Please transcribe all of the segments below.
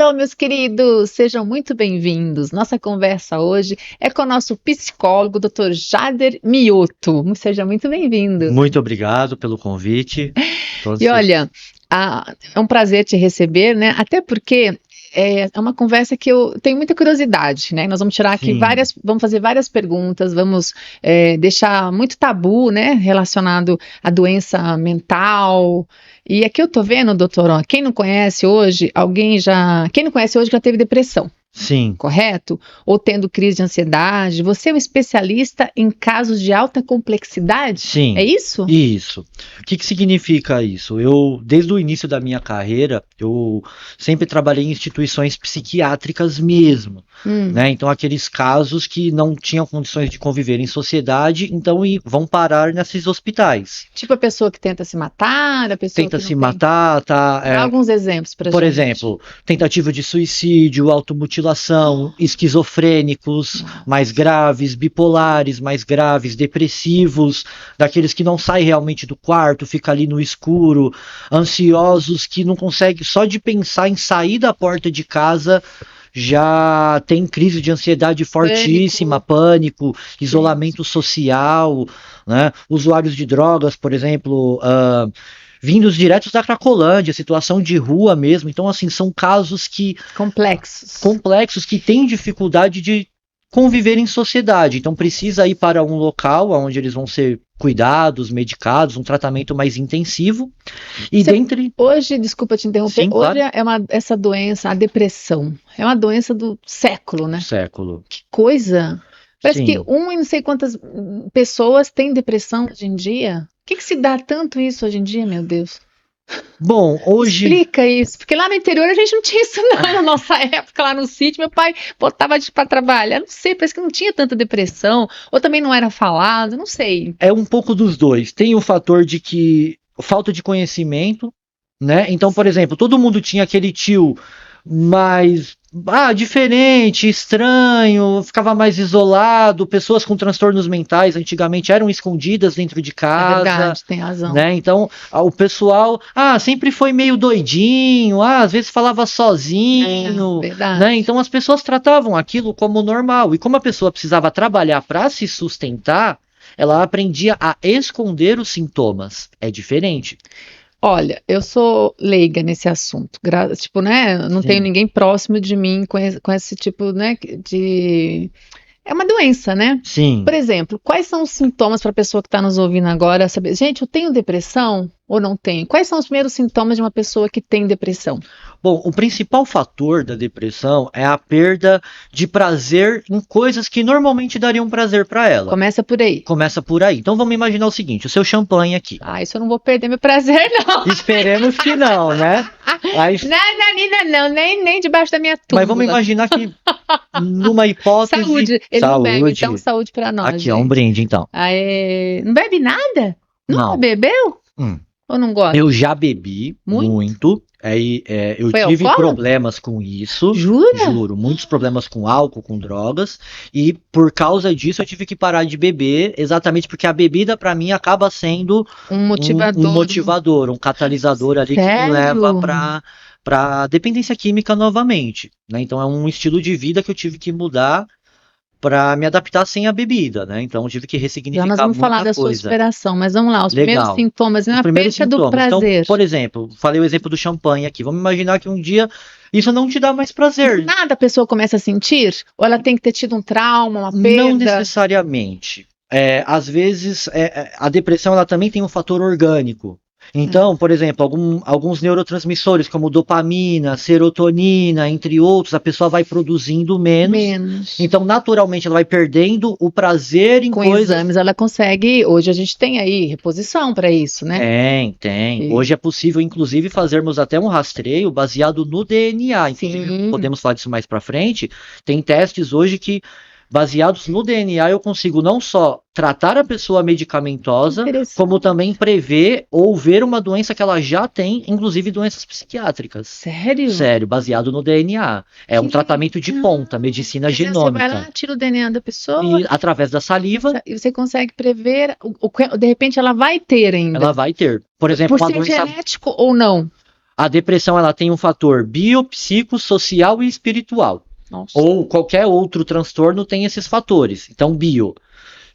alô, meus queridos, sejam muito bem-vindos. Nossa conversa hoje é com o nosso psicólogo, Dr. Jader Mioto. Seja muito bem-vindo. Muito obrigado pelo convite. E olha, é um prazer te receber, né? Até porque é uma conversa que eu tenho muita curiosidade, né? Nós vamos tirar aqui vamos fazer várias perguntas, vamos deixar muito tabu, né? Relacionado à doença mental. E aqui eu tô vendo, doutor, ó, quem não conhece hoje já teve depressão. Sim. Correto? Ou tendo crise de ansiedade. Você é um especialista em casos de alta complexidade? Sim. É isso? Isso. O que significa isso? Desde o início da minha carreira, eu sempre trabalhei em instituições psiquiátricas mesmo, né? Então, aqueles casos que não tinham condições de conviver em sociedade, então vão parar nesses hospitais. Tipo a pessoa que tenta se matar, a pessoa tenta que se matar, tá? Dá alguns exemplos pra gente. Por exemplo, tentativa de suicídio, automutilação, esquizofrênicos mais graves, bipolares mais graves, depressivos, daqueles que não saem realmente do quarto, fica ali no escuro, ansiosos que não conseguem, só de pensar em sair da porta de casa já tem crise de ansiedade fortíssima, pânico, isolamento social, né? Usuários de drogas, por exemplo, vindos diretos da Cracolândia, situação de rua mesmo. Então, assim, são casos complexos que têm dificuldade de conviver em sociedade. Então, precisa ir para um local onde eles vão ser cuidados, medicados, um tratamento mais intensivo. E hoje, desculpa te interromper, Sim, hoje claro. Essa doença, a depressão, é uma doença do século, né? Século. Que coisa! Parece Sim. que e não sei quantas pessoas têm depressão hoje em dia. Por que se dá tanto isso hoje em dia, meu Deus? Bom, hoje... Explica isso, porque lá no interior a gente não tinha isso não, na nossa época, lá no sítio, meu pai botava a gente para trabalhar, não sei, parece que não tinha tanta depressão, ou também não era falado, não sei. É um pouco dos dois, tem o fator de que falta de conhecimento, né? Então, por exemplo, todo mundo tinha aquele tio mais diferente, estranho, ficava mais isolado, pessoas com transtornos mentais antigamente eram escondidas dentro de casa. É verdade, tem razão. Né? Então, o pessoal sempre foi meio doidinho, às vezes falava sozinho, verdade. Né? Então as pessoas tratavam aquilo como normal, e como a pessoa precisava trabalhar para se sustentar, ela aprendia a esconder os sintomas. É diferente. Olha, eu sou leiga nesse assunto, tipo, né, não tenho ninguém próximo de mim com esse tipo, né, é uma doença, né? Sim. Por exemplo, quais são os sintomas para a pessoa que está nos ouvindo agora saber, gente, eu tenho depressão ou não tenho? Quais são os primeiros sintomas de uma pessoa que tem depressão? Bom, o principal fator da depressão é a perda de prazer em coisas que normalmente dariam prazer para ela. Começa por aí. Começa por aí. Então vamos imaginar o seguinte, o seu champanhe aqui. Isso eu não vou perder meu prazer, não. Esperemos que não, né? Não, nem debaixo da minha túmula. Mas vamos imaginar que numa hipótese... Saúde, ele não bebe, então saúde para nós. Aqui, ó, um brinde, então. Não bebe nada? Nunca bebeu? Ou não gosta? Eu já bebi muito. Eu tive problemas com isso. Jura? Juro, muitos problemas com álcool, com drogas. E por causa disso eu tive que parar de beber, exatamente porque a bebida para mim acaba sendo um motivador, um catalisador ali. Sério? Que me leva para dependência química novamente, né? Então é um estilo de vida que eu tive que mudar para me adaptar sem a bebida, né? Então eu tive que ressignificar muita coisa. Nós vamos falar da sua superação, mas vamos lá, os primeiros sintomas, a perda do prazer. Então, por exemplo, falei o exemplo do champanhe aqui, vamos imaginar que um dia isso não te dá mais prazer. Nada a pessoa começa a sentir? Ou ela tem que ter tido um trauma, uma perda? Não necessariamente. Às vezes, a depressão ela também tem um fator orgânico. Então, por exemplo, alguns neurotransmissores como dopamina, serotonina, entre outros, a pessoa vai produzindo menos. Então, naturalmente, ela vai perdendo o prazer em coisas... Com exames ela consegue... Hoje a gente tem aí reposição para isso, né? Tem. Hoje é possível, inclusive, fazermos até um rastreio baseado no DNA. Inclusive, podemos falar disso mais para frente. Tem testes hoje que, baseados no DNA, eu consigo não só tratar a pessoa medicamentosa, como também prever ou ver uma doença que ela já tem, inclusive doenças psiquiátricas. Sério? Sério, baseado no DNA. É um tratamento de ponta, medicina genômica. Você vai lá, tira o DNA da pessoa... E através da saliva... E você consegue prever, de repente ela vai ter ainda. Ela vai ter. Por exemplo, por ser genético ou não? A depressão ela tem um fator biopsicossocial e espiritual. Nossa. Ou qualquer outro transtorno tem esses fatores. Então, bio.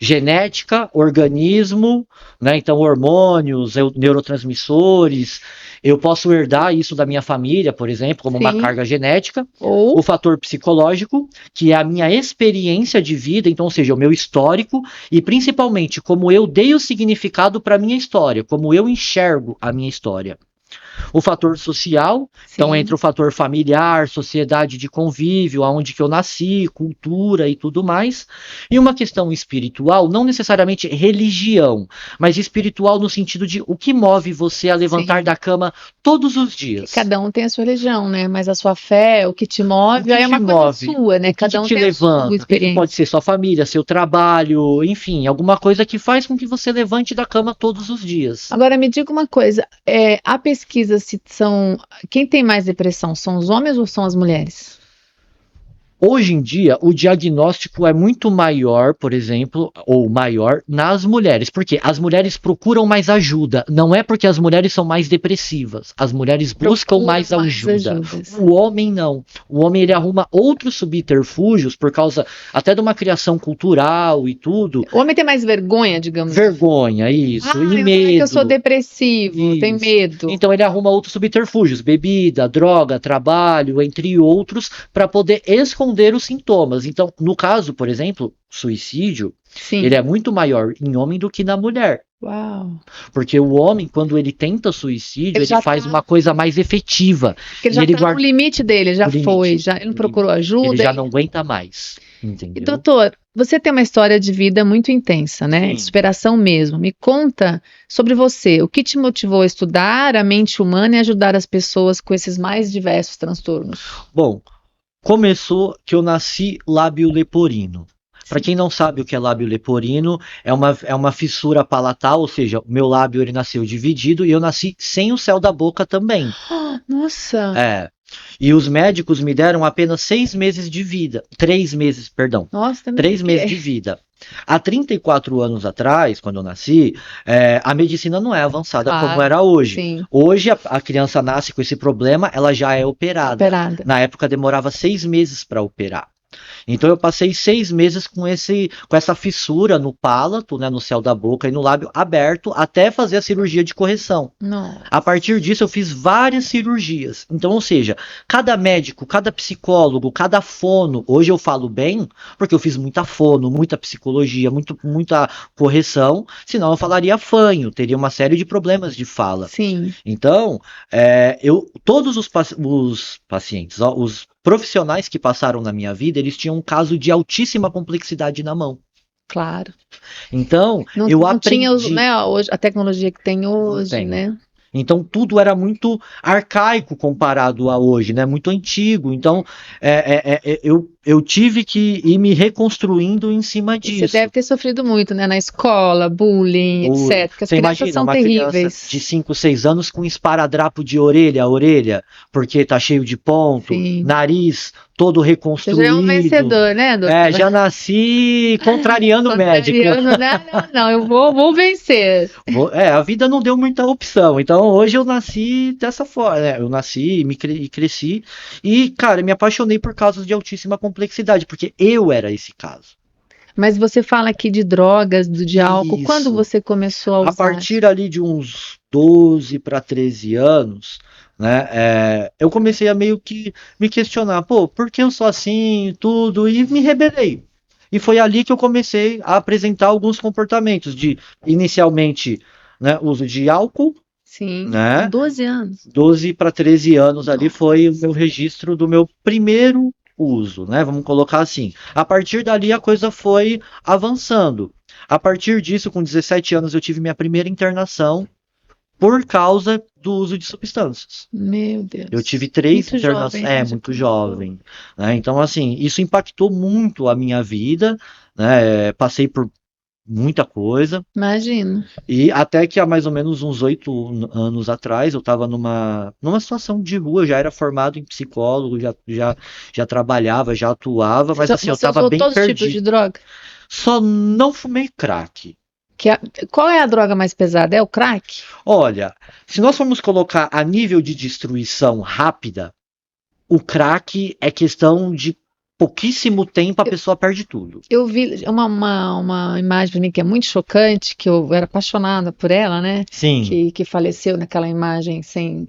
Genética, organismo, né? Então hormônios, neurotransmissores, eu posso herdar isso da minha família, por exemplo, como uma carga genética, ou o fator psicológico, que é a minha experiência de vida, então, ou seja, o meu histórico, e principalmente como eu dei o significado para a minha história, como eu enxergo a minha história. O fator social, então entra o fator familiar, sociedade de convívio, aonde que eu nasci, cultura e tudo mais. E uma questão espiritual, não necessariamente religião, mas espiritual no sentido de o que move você a levantar da cama todos os dias. Cada um tem a sua religião, né? Mas a sua fé, o que te move, aí é uma coisa sua, né? Cada um tem a sua experiência. Pode ser sua família, seu trabalho, enfim, alguma coisa que faz com que você levante da cama todos os dias. Agora me diga uma coisa, a pesquisa se são... Quem tem mais depressão, são os homens ou são as mulheres? Hoje em dia, o diagnóstico é muito maior, por exemplo, ou maior, nas mulheres. Porque as mulheres procuram mais ajuda. Não é porque as mulheres são mais depressivas. As mulheres buscam mais ajuda. O homem não. O homem ele arruma outros subterfúgios por causa até de uma criação cultural e tudo. O homem tem mais vergonha, digamos. Vergonha, isso. E medo. Que eu sou depressivo, tem medo. Então ele arruma outros subterfúgios. Bebida, droga, trabalho, entre outros, para poder esconder os sintomas. Então, no caso, por exemplo, suicídio, ele é muito maior em homem do que na mulher. Uau. Porque o homem, quando ele tenta suicídio, ele faz uma coisa mais efetiva. Porque ele já está no limite dele, já foi, ele não procurou ajuda. Ele já não aguenta mais. Entendeu? E, doutor, você tem uma história de vida muito intensa, né? De superação mesmo. Me conta sobre você. O que te motivou a estudar a mente humana e ajudar as pessoas com esses mais diversos transtornos? Bom, começou que eu nasci lábio leporino. Para quem não sabe o que é lábio leporino, é uma fissura palatal, ou seja, o meu lábio ele nasceu dividido e eu nasci sem o céu da boca também. Nossa! E os médicos me deram apenas 6 meses de vida. 3 meses, perdão. Nossa, 3 meses de vida. Há 34 anos atrás, quando eu nasci, a medicina não é avançada como era hoje. Sim. Hoje a criança nasce com esse problema, ela já é operada. Na época demorava 6 meses para operar. Então eu passei 6 meses com essa fissura no palato, né, no céu da boca e no lábio aberto, até fazer a cirurgia de correção. Nossa. A partir disso eu fiz várias cirurgias. Então, ou seja, cada médico, cada psicólogo, cada fono, hoje eu falo bem, porque eu fiz muita fono, muita psicologia, muita correção, senão eu falaria fanho, teria uma série de problemas de fala. Sim. Então, todos os pacientes, os profissionais que passaram na minha vida, eles tinham um caso de altíssima complexidade na mão. Claro. Então, não aprendi... tinha né, hoje, a tecnologia que tem hoje, né? Então, tudo era muito arcaico comparado a hoje, né? Muito antigo. Então, eu tive que ir me reconstruindo em cima disso. Você deve ter sofrido muito, né? Na escola, bullying, etc. Porque as crianças são terríveis. De 5, 6 anos com esparadrapo de orelha a orelha, porque tá cheio de ponto, nariz todo reconstruído. Você já é um vencedor, né, doutor? Já nasci contrariando o médico. Não, eu vou vencer. A vida não deu muita opção, então hoje eu nasci dessa forma, né? Eu nasci e cresci e, cara, me apaixonei por casos de altíssima complexidade, porque eu era esse caso. Mas você fala aqui de drogas, de álcool, isso. Quando você começou a usar? A partir ali de uns 12 para 13 anos, né, eu comecei a meio que me questionar, por que eu sou assim, tudo, e me rebelei. E foi ali que eu comecei a apresentar alguns comportamentos de, inicialmente, né, uso de álcool. Sim, né? 12 anos. 12 para 13 anos ali foi o meu registro do meu primeiro uso, né? Vamos colocar assim. A partir dali a coisa foi avançando. A partir disso, com 17 anos, eu tive minha primeira internação por causa do uso de substâncias. Meu Deus. Eu tive 3 internações. Muito jovem. Né? Então, assim, isso impactou muito a minha vida. Né? Passei por muita coisa. Imagino. E até que há mais ou menos uns 8 anos atrás, eu estava numa situação de rua, já era formado em psicólogo, já trabalhava, já atuava, mas assim, eu estava bem perdido. Você usou todos os tipos de droga? Só não fumei crack. Qual é a droga mais pesada? É o crack? Olha, se nós formos colocar a nível de destruição rápida, o crack é questão de pouquíssimo tempo a pessoa perde tudo. Eu vi uma imagem pra mim que é muito chocante, que eu era apaixonada por ela, né? Sim. Que faleceu naquela imagem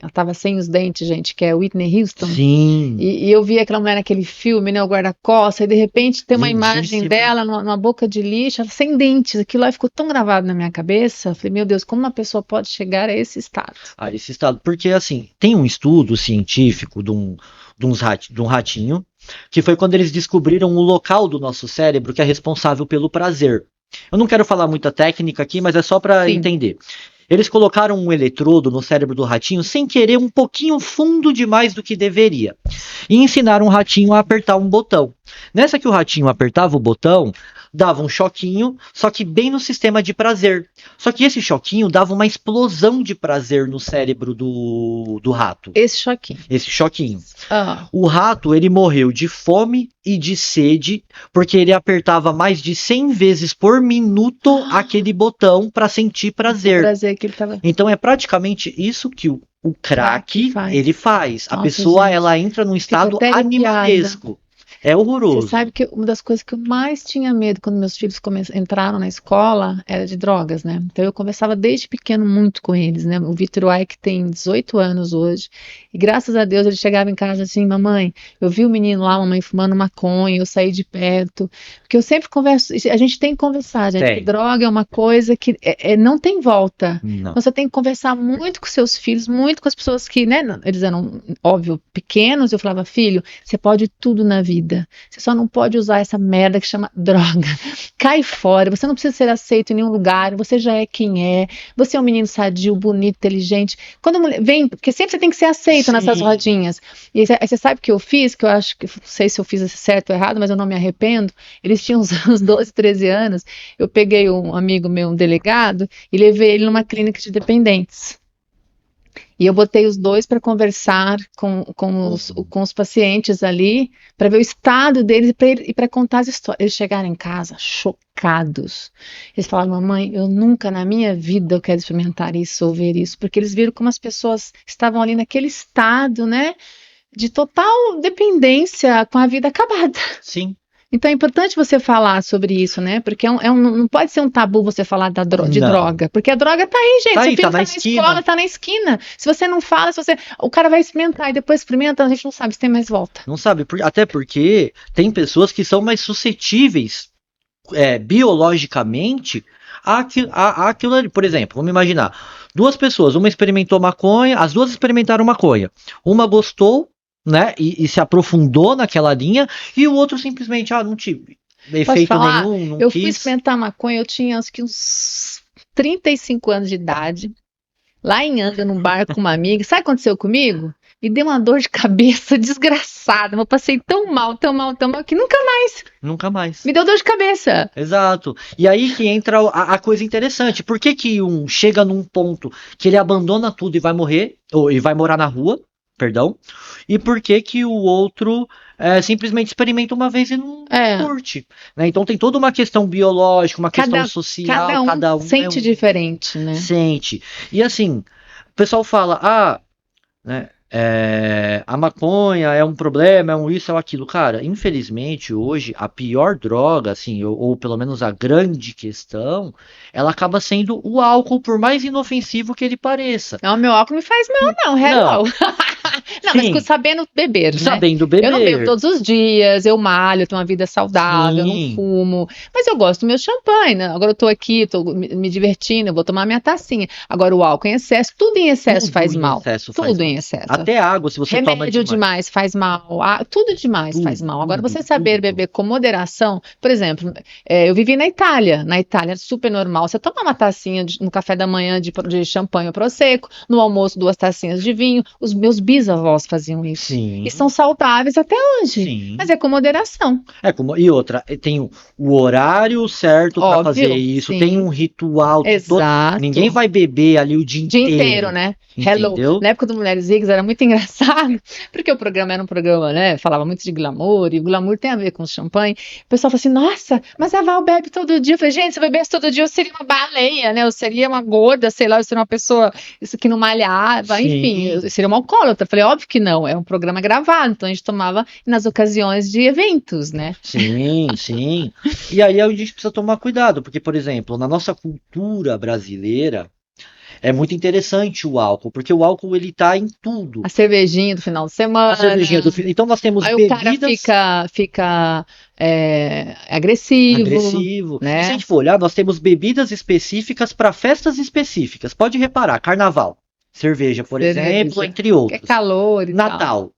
ela tava sem os dentes, gente, que é Whitney Houston. Sim. E eu vi aquela mulher naquele filme, né, o guarda-costas, e de repente tem uma imagem Lindíssima. dela numa boca de lixo, ela sem dentes. Aquilo lá ficou tão gravado na minha cabeça. Eu falei, meu Deus, como uma pessoa pode chegar a esse estado? A esse estado. Porque, assim, tem um estudo científico de um ratinho, que foi quando eles descobriram o local do nosso cérebro que é responsável pelo prazer. Eu não quero falar muita técnica aqui, mas é só para entender. Eles colocaram um eletrodo no cérebro do ratinho sem querer um pouquinho fundo demais do que deveria. E ensinaram o ratinho a apertar um botão. Nessa que o ratinho apertava o botão, dava um choquinho, só que bem no sistema de prazer. Só que esse choquinho dava uma explosão de prazer no cérebro do rato. Esse choquinho. Esse choquinho. O rato, ele morreu de fome e de sede, porque ele apertava mais de 100 vezes por minuto aquele botão para sentir prazer. O prazer que ele tava... Então é praticamente isso que o crack ele faz. Nossa, a pessoa, gente, ela entra num estado animalesco. É horroroso. Você sabe que uma das coisas que eu mais tinha medo quando meus filhos entraram na escola era de drogas, né? Então eu conversava desde pequeno muito com eles, né? O Vitor White tem 18 anos hoje e graças a Deus ele chegava em casa assim, mamãe, eu vi o menino lá, mamãe fumando maconha, eu saí de perto, porque eu sempre converso, a gente tem que conversar, gente, que droga é uma coisa que não tem volta. Não. Você tem que conversar muito com seus filhos, muito com as pessoas que, né? Eles eram, óbvio, pequenos, eu falava, filho, você pode tudo na vida. Você só não pode usar essa merda que chama droga. Cai fora, você não precisa ser aceito em nenhum lugar, você já é quem é, você é um menino sadio, bonito, inteligente. Quando a mulher vem, porque sempre você tem que ser aceito nessas rodinhas. E aí você sabe o que eu fiz, que eu acho que, não sei se eu fiz certo ou errado, mas eu não me arrependo. Eles tinham uns 12, 13 anos, eu peguei um amigo meu, um delegado, e levei ele numa clínica de dependentes. E eu botei os dois para conversar com os pacientes ali, para ver o estado deles e para contar as histórias. Eles chegaram em casa chocados. Eles falaram, mamãe, eu nunca na minha vida eu quero experimentar isso ou ver isso, porque eles viram como as pessoas estavam ali naquele estado, né, de total dependência com a vida acabada. Sim. Então é importante você falar sobre isso, né? Porque não pode ser um tabu você falar de droga. Porque a droga tá aí, gente. Tá Seu aí, filho tá na escola, tá na esquina. Se você não fala, o cara vai experimentar e depois experimenta, a gente não sabe se tem mais volta. Não sabe, até porque tem pessoas que são mais suscetíveis biologicamente àquilo ali. Por exemplo, vamos imaginar, duas pessoas, uma experimentou maconha, as duas experimentaram maconha. Uma gostou, né, e se aprofundou naquela linha, e o outro simplesmente, não tive efeito nenhum, não eu quis. Fui experimentar maconha, eu tinha acho que uns 35 anos de idade, lá em Anga, num bar com uma amiga. Sabe o que aconteceu comigo? Me deu uma dor de cabeça desgraçada, eu passei tão mal, que nunca mais. Me deu dor de cabeça. Exato. E aí que entra a coisa interessante. Por que um chega num ponto que ele abandona tudo e vai morrer, ou e vai morar na rua, perdão, e por que o outro simplesmente experimenta uma vez e não curte, né? Então tem toda uma questão biológica, uma questão social, cada um sente diferente, né? Sente. E assim, o pessoal fala, né, a maconha é um problema, é um isso, é aquilo. Cara, infelizmente hoje a pior droga, assim, ou pelo menos a grande questão, ela acaba sendo o álcool, por mais inofensivo que ele pareça. Não, meu álcool não me faz mal não, hello. Não, mas sabendo beber, né? Sabendo beber. Eu não bebo todos os dias, eu malho, tenho uma vida saudável, não fumo, mas eu gosto do meu champanhe, né? Agora eu tô aqui, tô me divertindo, eu vou tomar minha tacinha. Agora o álcool em excesso, tudo em excesso faz mal. Tudo em excesso. Até água, se você toma Remédio demais faz mal, tudo demais faz mal. Agora você saber beber com moderação, por exemplo, eu vivi na Itália é super normal, você toma uma tacinha no café da manhã de champanhe ou prosecco, no almoço 2 tacinhas de vinho, os meus bisavós faziam isso. Sim. E são saudáveis até hoje. Sim. Mas é com moderação. E outra, tem o horário certo para fazer isso, tem um ritual. Exato. Ninguém vai beber ali o dia inteiro. Né? Hello. Na época do Mulheres Ricas era muito muito engraçado, porque o programa era um programa, né, falava muito de glamour, e o glamour tem a ver com champanhe. O pessoal fala assim, nossa, mas a Val bebe todo dia. Eu falei, gente, se eu bebesse todo dia, eu seria uma baleia, né, eu seria uma gorda, sei lá, eu seria uma pessoa isso que não malhava, enfim, eu seria uma alcoólatra. Eu falei, óbvio que não, é um programa gravado, então a gente tomava nas ocasiões de eventos, né? Sim, sim. E aí a gente precisa tomar cuidado, porque, por exemplo, na nossa cultura brasileira, é muito interessante o álcool, porque o álcool ele tá em tudo. A cervejinha do final de semana. A cervejinha do final. Então nós temos Aí bebidas. o cara fica agressivo, Agressivo. né? E se a gente for olhar, nós temos bebidas específicas para festas específicas. Pode reparar, carnaval, cerveja, por exemplo, entre Que é outros. calor e tal. Natal,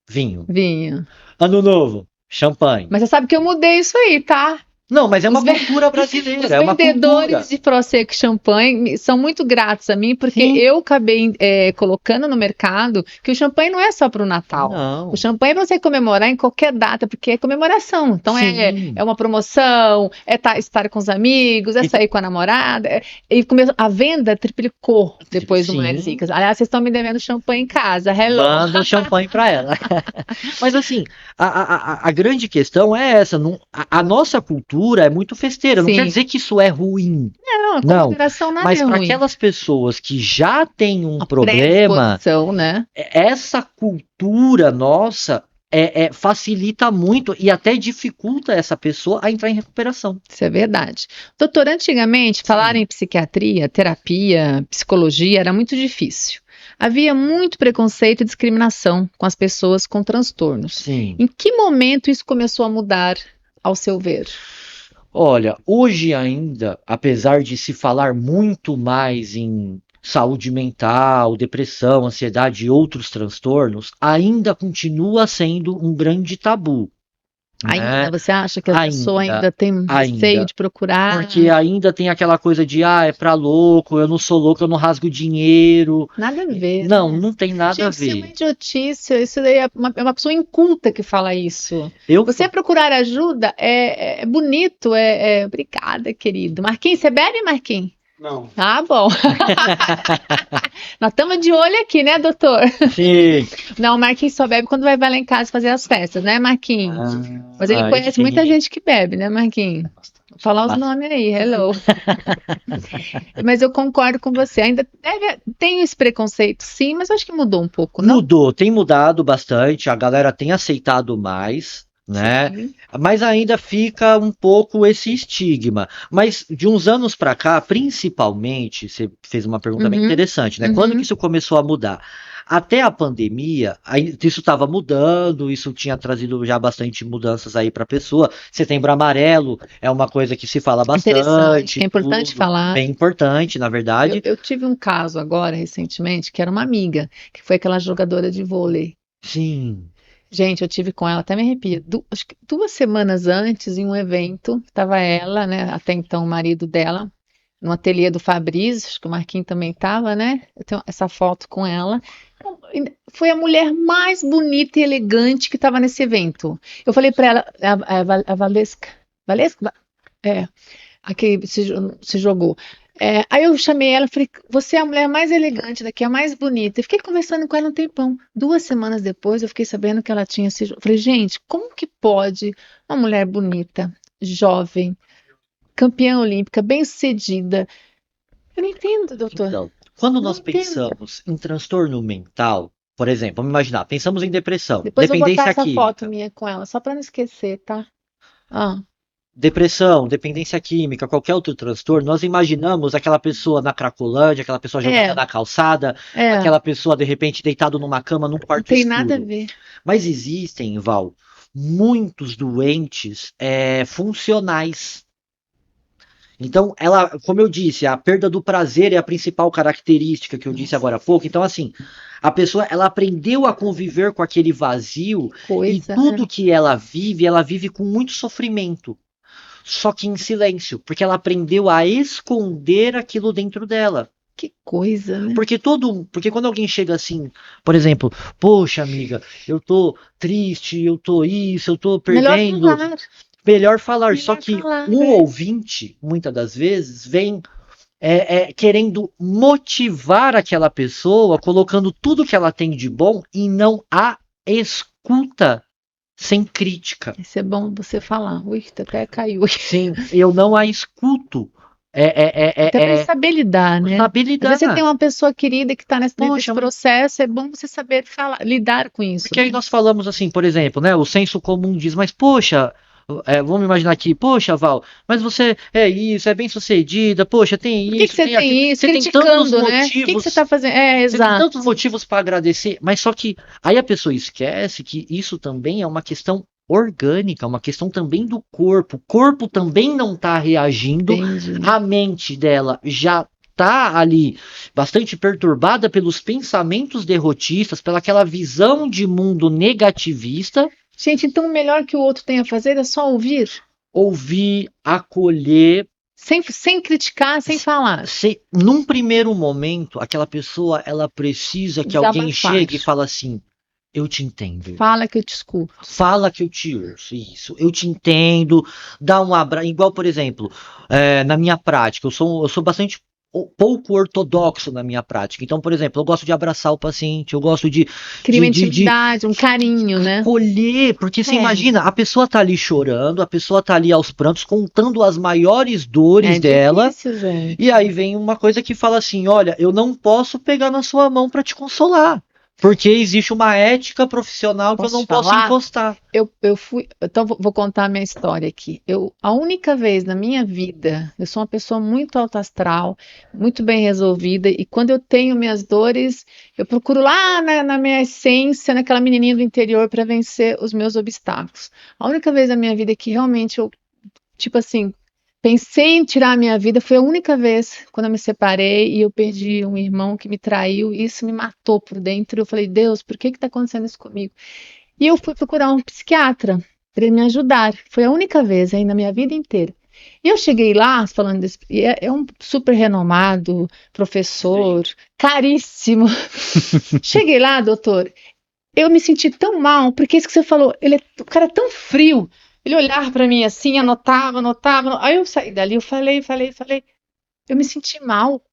vinho. Vinho. Ano Novo, champanhe. Mas você sabe que eu mudei isso aí, tá? Não, mas é uma Os ven- cultura brasileira, Os é uma cultura. vendedores de Prosecco e champanhe são muito gratos a mim, porque Sim. eu acabei colocando no mercado que o champanhe não é só para o Natal. Não. O champanhe é para você comemorar em qualquer data, porque é comemoração. Então Sim. é uma promoção, estar com os amigos, é sair com a namorada. A venda triplicou depois do Sim. Mulheres Ricas. Aliás, vocês estão me devendo champanhe em casa. Hello. Manda um champanhe para ela. Mas assim, a grande questão é essa. A nossa cultura é muito festeira. Não Sim. quer dizer que isso é ruim. Não, a moderação nada Mas é para ruim. aquelas pessoas que já têm um A problema, predisposição, né? essa cultura nossa facilita muito e até dificulta essa pessoa a entrar em recuperação. Isso é verdade. Doutor, antigamente, falar em psiquiatria, terapia, psicologia era muito difícil. Havia muito preconceito e discriminação com as pessoas com transtornos. Sim. Em que momento isso começou a mudar, ao seu ver? Olha, hoje ainda, apesar de se falar muito mais em saúde mental, depressão, ansiedade e outros transtornos, ainda continua sendo um grande tabu. Ainda, você acha que a pessoa ainda tem receio de procurar? Porque ainda tem aquela coisa de, é pra louco, eu não sou louco, eu não rasgo dinheiro. Nada a ver. Não, né? não tem nada a Gente, isso é uma ver. idiotice, isso daí é uma pessoa inculta que fala isso. Você procurar ajuda é bonito, obrigada, querido. Marquinhos, você bebe, Marquinhos? Não. Ah, bom. Nós estamos de olho aqui, né, doutor? Sim. Não, o Marquinhos só bebe quando vai lá em casa fazer as festas, né, Marquinhos? Mas ele conhece sim. muita gente que bebe, né, Marquinhos? Vou falar os nomes aí, hello. Mas eu concordo com você, ainda tem esse preconceito, sim, mas eu acho que mudou um pouco, não? Mudou, tem mudado bastante, a galera tem aceitado mais, né? Sim. Mas ainda fica um pouco esse estigma. Mas de uns anos para cá, principalmente, você fez uma pergunta bem interessante, né? Quando que isso começou a mudar? Até a pandemia, isso estava mudando, isso tinha trazido já bastante mudanças aí para a pessoa. Setembro Amarelo é uma coisa que se fala bastante. É importante falar. Bem importante, na verdade. Eu tive um caso agora, recentemente, que era uma amiga, que foi aquela jogadora de vôlei. Sim. Gente, eu tive com ela, até me arrepio, acho que 2 semanas antes, em um evento, estava ela, né, até então o marido dela, no ateliê do Fabrício, acho que o Marquinhos também estava, né, eu tenho essa foto com ela, foi a mulher mais bonita e elegante que estava nesse evento. Eu falei para ela, a Valesca, a que se jogou. Aí eu chamei ela e falei, você é a mulher mais elegante daqui, a mais bonita. E fiquei conversando com ela um tempão. 2 semanas depois eu fiquei sabendo que ela tinha se jogado. Falei, gente, como que pode uma mulher bonita, jovem, campeã olímpica, bem-sucedida? Eu não entendo, doutor. Então, quando nós pensamos em transtorno mental, por exemplo, vamos imaginar, pensamos em depressão, Depois eu vou botar essa química. foto minha com ela, só para não esquecer, tá? Depressão, dependência química, qualquer outro transtorno, nós imaginamos aquela pessoa na Cracolândia, aquela pessoa jogada na calçada, aquela pessoa de repente deitado numa cama num quarto escuro. Não tem nada a ver. Mas existem, Val, muitos doentes funcionais. Então, como eu disse, a perda do prazer é a principal característica que eu disse agora há pouco. Então, assim, a pessoa, ela aprendeu a conviver com aquele vazio e tudo que ela vive com muito sofrimento. Só que em silêncio, porque ela aprendeu a esconder aquilo dentro dela. Que coisa, né? Porque quando alguém chega assim, por exemplo, poxa, amiga, eu tô triste, eu tô isso, eu tô perdendo. Melhor falar. Só que o ouvinte, muitas das vezes, vem querendo motivar aquela pessoa, colocando tudo que ela tem de bom e não a escuta sem crítica. Isso é bom você falar. Ui, até caiu. Sim, eu não a escuto. Até para saber lidar, né? Saber Às lidar. vezes você tem uma pessoa querida que está nesse Poxa, processo, é bom você saber falar, lidar com isso. Porque aí nós falamos assim, por exemplo, né? O senso comum diz, mas poxa, vamos imaginar aqui, poxa, Val, mas você é isso, é bem sucedida, poxa, tem Por que isso, você tem tem aquilo. isso? Você tem tantos Criticando, né? O que motivos. você está fazendo? É, Você tem exato. tantos motivos para agradecer, mas só que aí a pessoa esquece que isso também é uma questão orgânica, uma questão também do corpo. O corpo também não está reagindo, Entendi. a mente dela já está ali bastante perturbada pelos pensamentos derrotistas, pela aquela visão de mundo negativista. Gente, então o melhor que o outro tem a fazer é só ouvir? Ouvir, acolher. Sem criticar, sem falar. Num primeiro momento, aquela pessoa ela precisa que alguém chegue e fale assim: eu te entendo. Fala que eu te escuto. Fala que eu te ouço. Isso. Eu te entendo. Dá um abraço. Igual, por exemplo, na minha prática, eu sou bastante pouco ortodoxo na minha prática. Então, por exemplo, eu gosto de abraçar o paciente, eu gosto de criar uma intimidade, um carinho, né? Acolher, porque você imagina, a pessoa tá ali chorando, a pessoa tá ali aos prantos, contando as maiores dores dela. Difícil, gente. E aí vem uma coisa que fala assim: olha, eu não posso pegar na sua mão para te consolar. Porque existe uma ética profissional que eu não posso encostar. Então vou contar a minha história aqui. A única vez na minha vida, eu sou uma pessoa muito alto astral, muito bem resolvida, e quando eu tenho minhas dores, eu procuro lá na minha essência, naquela menininha do interior, para vencer os meus obstáculos. A única vez na minha vida que realmente eu, tipo assim, pensei em tirar a minha vida, foi a única vez quando eu me separei e eu perdi um irmão que me traiu, e isso me matou por dentro. Eu falei: Deus, por que está acontecendo isso comigo? E eu fui procurar um psiquiatra para ele me ajudar. Foi a única vez aí na minha vida inteira. E eu cheguei lá, falando desse, é um super renomado professor, caríssimo. Cheguei lá, doutor, eu me senti tão mal, porque isso que você falou, o cara é tão frio. Ele olhava para mim assim, anotava. Aí eu saí dali, eu falei. Eu me senti mal.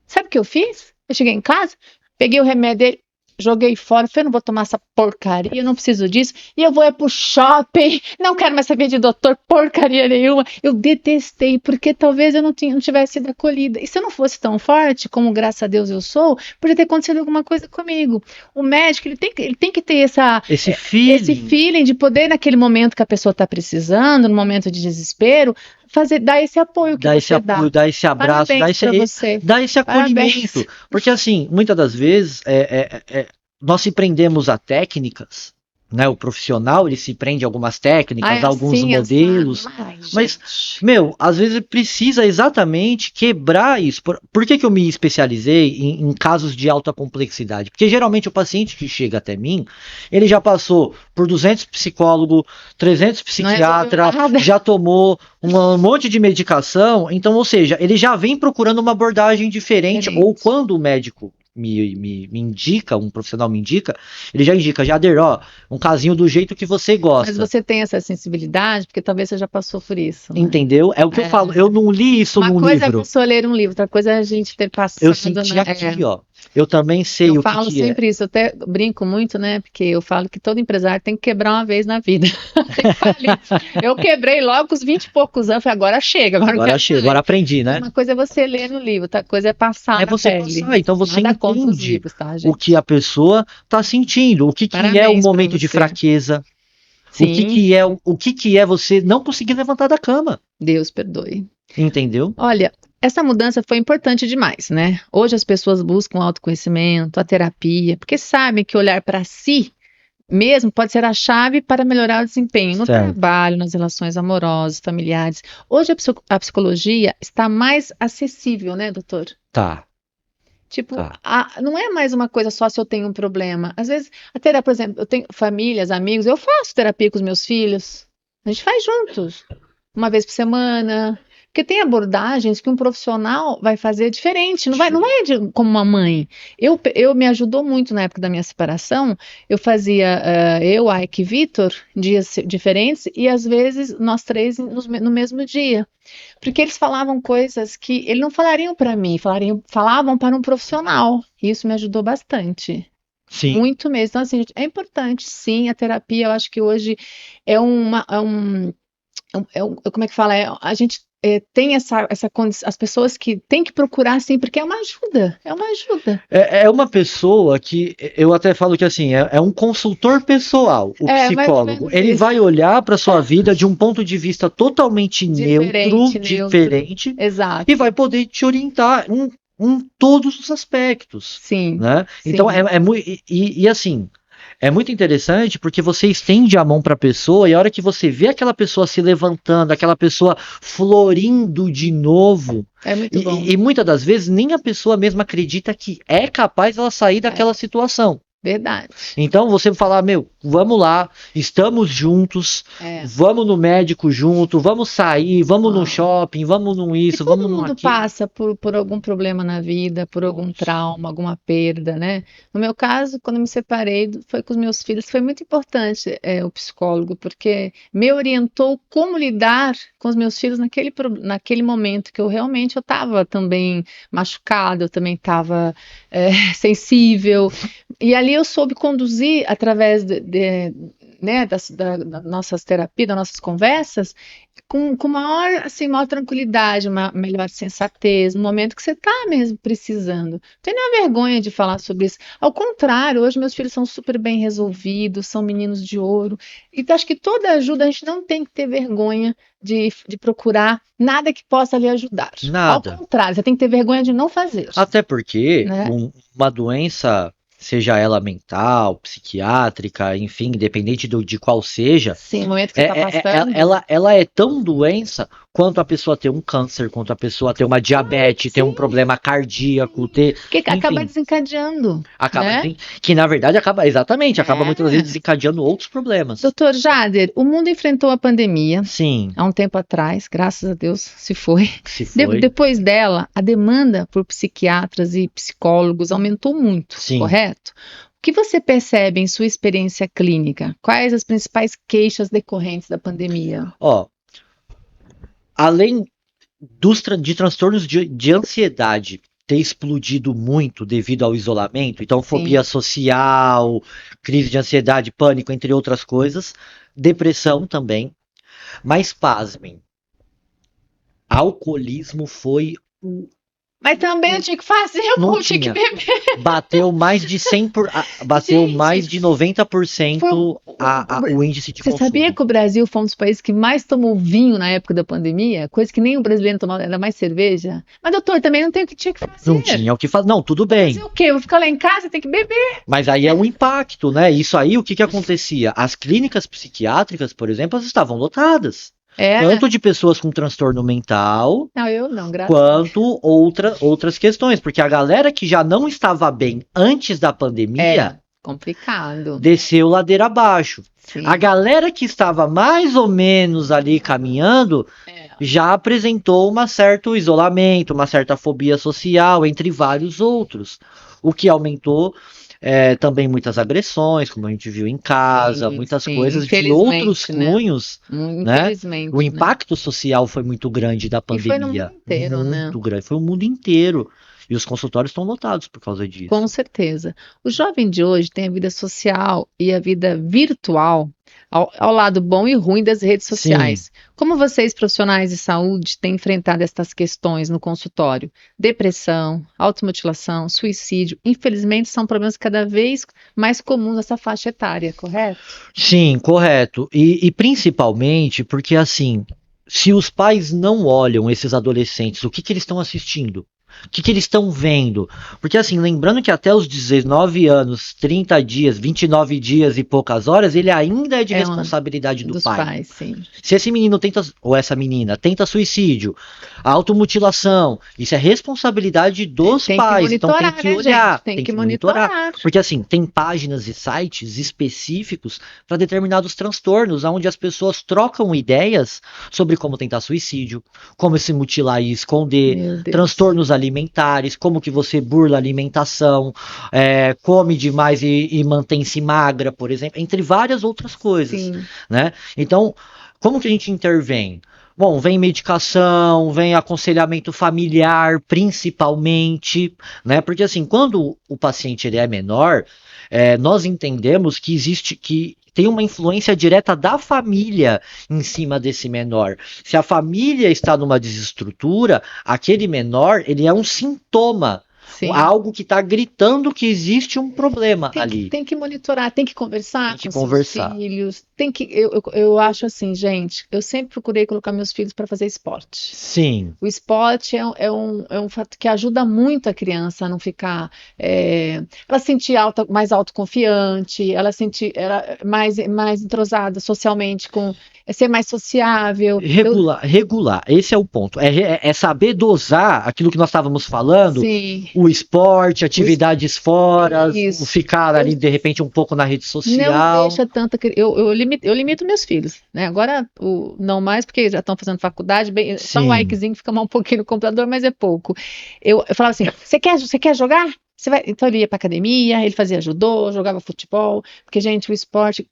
Sabe o que eu fiz? Eu cheguei em casa, peguei o remédio dele, joguei fora. Falei: não vou tomar essa porcaria, não preciso disso. E eu vou pro shopping, não quero mais saber de doutor, porcaria nenhuma. Eu detestei, porque talvez eu não tivesse sido acolhida. E se eu não fosse tão forte, como graças a Deus eu sou, podia ter acontecido alguma coisa comigo. O médico, ele tem que ter esse feeling de poder, naquele momento que a pessoa está precisando, no momento de desespero, dar esse apoio, dar esse abraço, dar esse acolhimento. Porque assim, muitas das vezes nós se prendemos a técnicas, né? O profissional ele se prende a algumas técnicas, alguns modelos, mas às vezes precisa exatamente quebrar isso. Por que eu me especializei em casos de alta complexidade? Porque geralmente o paciente que chega até mim, ele já passou por 200 psicólogos, 300 psiquiatras, já tomou um monte de medicação, então, ou seja, ele já vem procurando uma abordagem diferente, ou quando o médico me indica, um profissional me indica, ele já indica, Jader, um casinho do jeito que você gosta. Mas você tem essa sensibilidade, porque talvez você já passou por isso. Né? Entendeu? É o que eu falo, eu não li isso num livro. Uma coisa é a pessoa ler um livro, outra coisa é a gente ter passado. Eu senti aqui, ó. Eu também sei o que é. Eu falo sempre isso, eu até brinco muito, né? Porque eu falo que todo empresário tem que quebrar uma vez na vida. Eu quebrei logo com os 20 e poucos anos, falei: agora chega. Agora aprendi, né? Uma coisa é você ler no livro, outra coisa é passar na pele. Passar, então você entende livros, tá, o que a pessoa está sentindo, o que é um momento de fraqueza. Sim. O que é você não conseguir levantar da cama. Deus perdoe. Entendeu? Olha, essa mudança foi importante demais, né? Hoje as pessoas buscam autoconhecimento, a terapia, porque sabem que olhar para si mesmo pode ser a chave para melhorar o desempenho no trabalho, nas relações amorosas, familiares. Hoje a psicologia está mais acessível, né, doutor? Tá. Tipo, não é mais uma coisa só se eu tenho um problema. Às vezes, a terapia, por exemplo, eu tenho famílias, amigos, eu faço terapia com os meus filhos. A gente faz juntos, uma vez por semana. Porque tem abordagens que um profissional vai fazer diferente, não é como uma mãe. Eu me ajudou muito na época da minha separação, eu fazia, eu, a Ike e Vitor, dias diferentes, e às vezes nós três no mesmo dia. Porque eles falavam coisas que eles não falariam para mim, falavam para um profissional. E isso me ajudou bastante. Sim. Muito mesmo. Então, assim, é importante, sim, a terapia. Eu acho que hoje é como é que fala? A gente tem essa condição, as pessoas que têm que procurar, sim, porque é uma ajuda. É uma ajuda. É uma pessoa que eu até falo que assim, é um consultor pessoal, o psicólogo. Ele vai olhar para sua vida de um ponto de vista totalmente neutro, diferente, exato. e vai poder te orientar em todos os aspectos. Sim. Né? Sim. Então é muito. E assim. É muito interessante porque você estende a mão para a pessoa e a hora que você vê aquela pessoa se levantando, aquela pessoa florindo de novo, é muito bom. E muitas das vezes nem a pessoa mesma acredita que é capaz ela sair daquela situação. Verdade. Então você falar, vamos lá, estamos juntos, vamos no médico junto, vamos sair, vamos no shopping, vamos no isso, vamos no aquilo. Todo mundo passa por algum problema na vida, por algum trauma, alguma perda, né? No meu caso, quando eu me separei, foi com os meus filhos, foi muito importante o psicólogo, porque me orientou como lidar com os meus filhos naquele momento que eu estava também machucada, eu também estava sensível. E ali eu soube conduzir através né, da nossas terapias, das nossas conversas, com maior tranquilidade, uma melhor sensatez, no momento que você está mesmo precisando. Não tem nenhuma vergonha de falar sobre isso. Ao contrário, hoje meus filhos são super bem resolvidos, são meninos de ouro. E acho que toda ajuda, a gente não tem que ter vergonha de procurar nada que possa lhe ajudar. Nada. Ao contrário, você tem que ter vergonha de não fazer. Até porque uma doença, seja ela mental, psiquiátrica, enfim, independente de qual seja, sim, o momento que você tá passando, ela é tão doença quanto a pessoa ter um câncer, quanto a pessoa ter uma diabetes, ter um problema cardíaco, que acaba desencadeando. Que na verdade acaba muitas vezes desencadeando outros problemas. Doutor Jader, o mundo enfrentou a pandemia. Sim. Há um tempo atrás, graças a Deus, se foi. Depois dela, a demanda por psiquiatras e psicólogos aumentou muito, sim, correto? O que você percebe em sua experiência clínica? Quais as principais queixas decorrentes da pandemia? Além de transtornos de ansiedade ter explodido muito devido ao isolamento, então fobia social, crise de ansiedade, pânico, entre outras coisas, depressão também, mas pasmem, alcoolismo foi Mas também eu tinha que fazer, eu tinha que beber. Bateu mais de 90% o índice de consumo. Você sabia que o Brasil foi um dos países que mais tomou vinho na época da pandemia? Coisa que nem o brasileiro tomava, ainda mais cerveja. Mas, doutor, também não tem o que tinha que fazer. Não tinha o que fazer. Não, tudo bem. Fazer o quê? Eu vou ficar lá em casa, tem que beber. Mas aí é um impacto, né? Isso aí, o que acontecia? As clínicas psiquiátricas, por exemplo, elas estavam lotadas. Tanto de pessoas com transtorno mental, quanto outras questões. Porque a galera que já não estava bem antes da pandemia, complicado, desceu ladeira abaixo. Sim. A galera que estava mais ou menos ali caminhando, já apresentou um certo isolamento, uma certa fobia social, entre vários outros. O que aumentou também muitas agressões, como a gente viu em casa, muitas coisas de outros cunhos, né? O impacto social foi muito grande da pandemia. E foi no mundo inteiro, muito grande, foi o mundo inteiro. E os consultórios estão lotados por causa disso. Com certeza. O jovem de hoje tem a vida social e a vida virtual ao lado bom e ruim das redes sociais. Sim. Como vocês, profissionais de saúde, têm enfrentado estas questões no consultório? Depressão, automutilação, suicídio, infelizmente são problemas cada vez mais comuns nessa faixa etária, correto? Sim, correto. E principalmente porque, assim, se os pais não olham esses adolescentes, o que eles estão assistindo? O que eles estão vendo? Porque assim, lembrando que até os 19 anos, 30 dias, 29 dias e poucas horas, ele ainda é de responsabilidade do dos pai. pais, sim. Se esse menino tenta, ou essa menina, tenta suicídio, automutilação, isso é responsabilidade dos pais. Então tem que olhar, tem que monitorar. Porque assim, tem páginas e sites específicos para determinados transtornos, onde as pessoas trocam ideias sobre como tentar suicídio, como se mutilar e esconder, transtornos alimentares, como que você burla a alimentação, come demais e mantém-se magra, por exemplo, entre várias outras coisas, né? Então, como que a gente intervém? Bom, vem medicação, vem aconselhamento familiar, principalmente, né? Porque assim, quando o paciente ele é menor, nós entendemos que tem uma influência direta da família em cima desse menor. Se a família está numa desestrutura, aquele menor, ele é um sintoma. Sim. Algo que está gritando que existe um problema ali. Tem que monitorar, tem que conversar com seus filhos. Eu acho assim, gente, eu sempre procurei colocar meus filhos para fazer esporte. Sim. O esporte é um fato que ajuda muito a criança a não ficar... ela se sentir mais autoconfiante, ela sentir mais entrosada socialmente, ser mais sociável. Regular, esse é o ponto. É saber dosar aquilo que nós estávamos falando. Sim. O esporte, atividades fora, ficar ali de repente um pouco na rede social. Não deixa tanta... Eu limito meus filhos, né? Agora não mais, porque já estão fazendo faculdade, só um likezinho fica mal um pouquinho no computador, mas é pouco. Eu falava assim, você quer jogar? Então ele ia para academia, ele fazia judô, jogava futebol, porque, gente, o esporte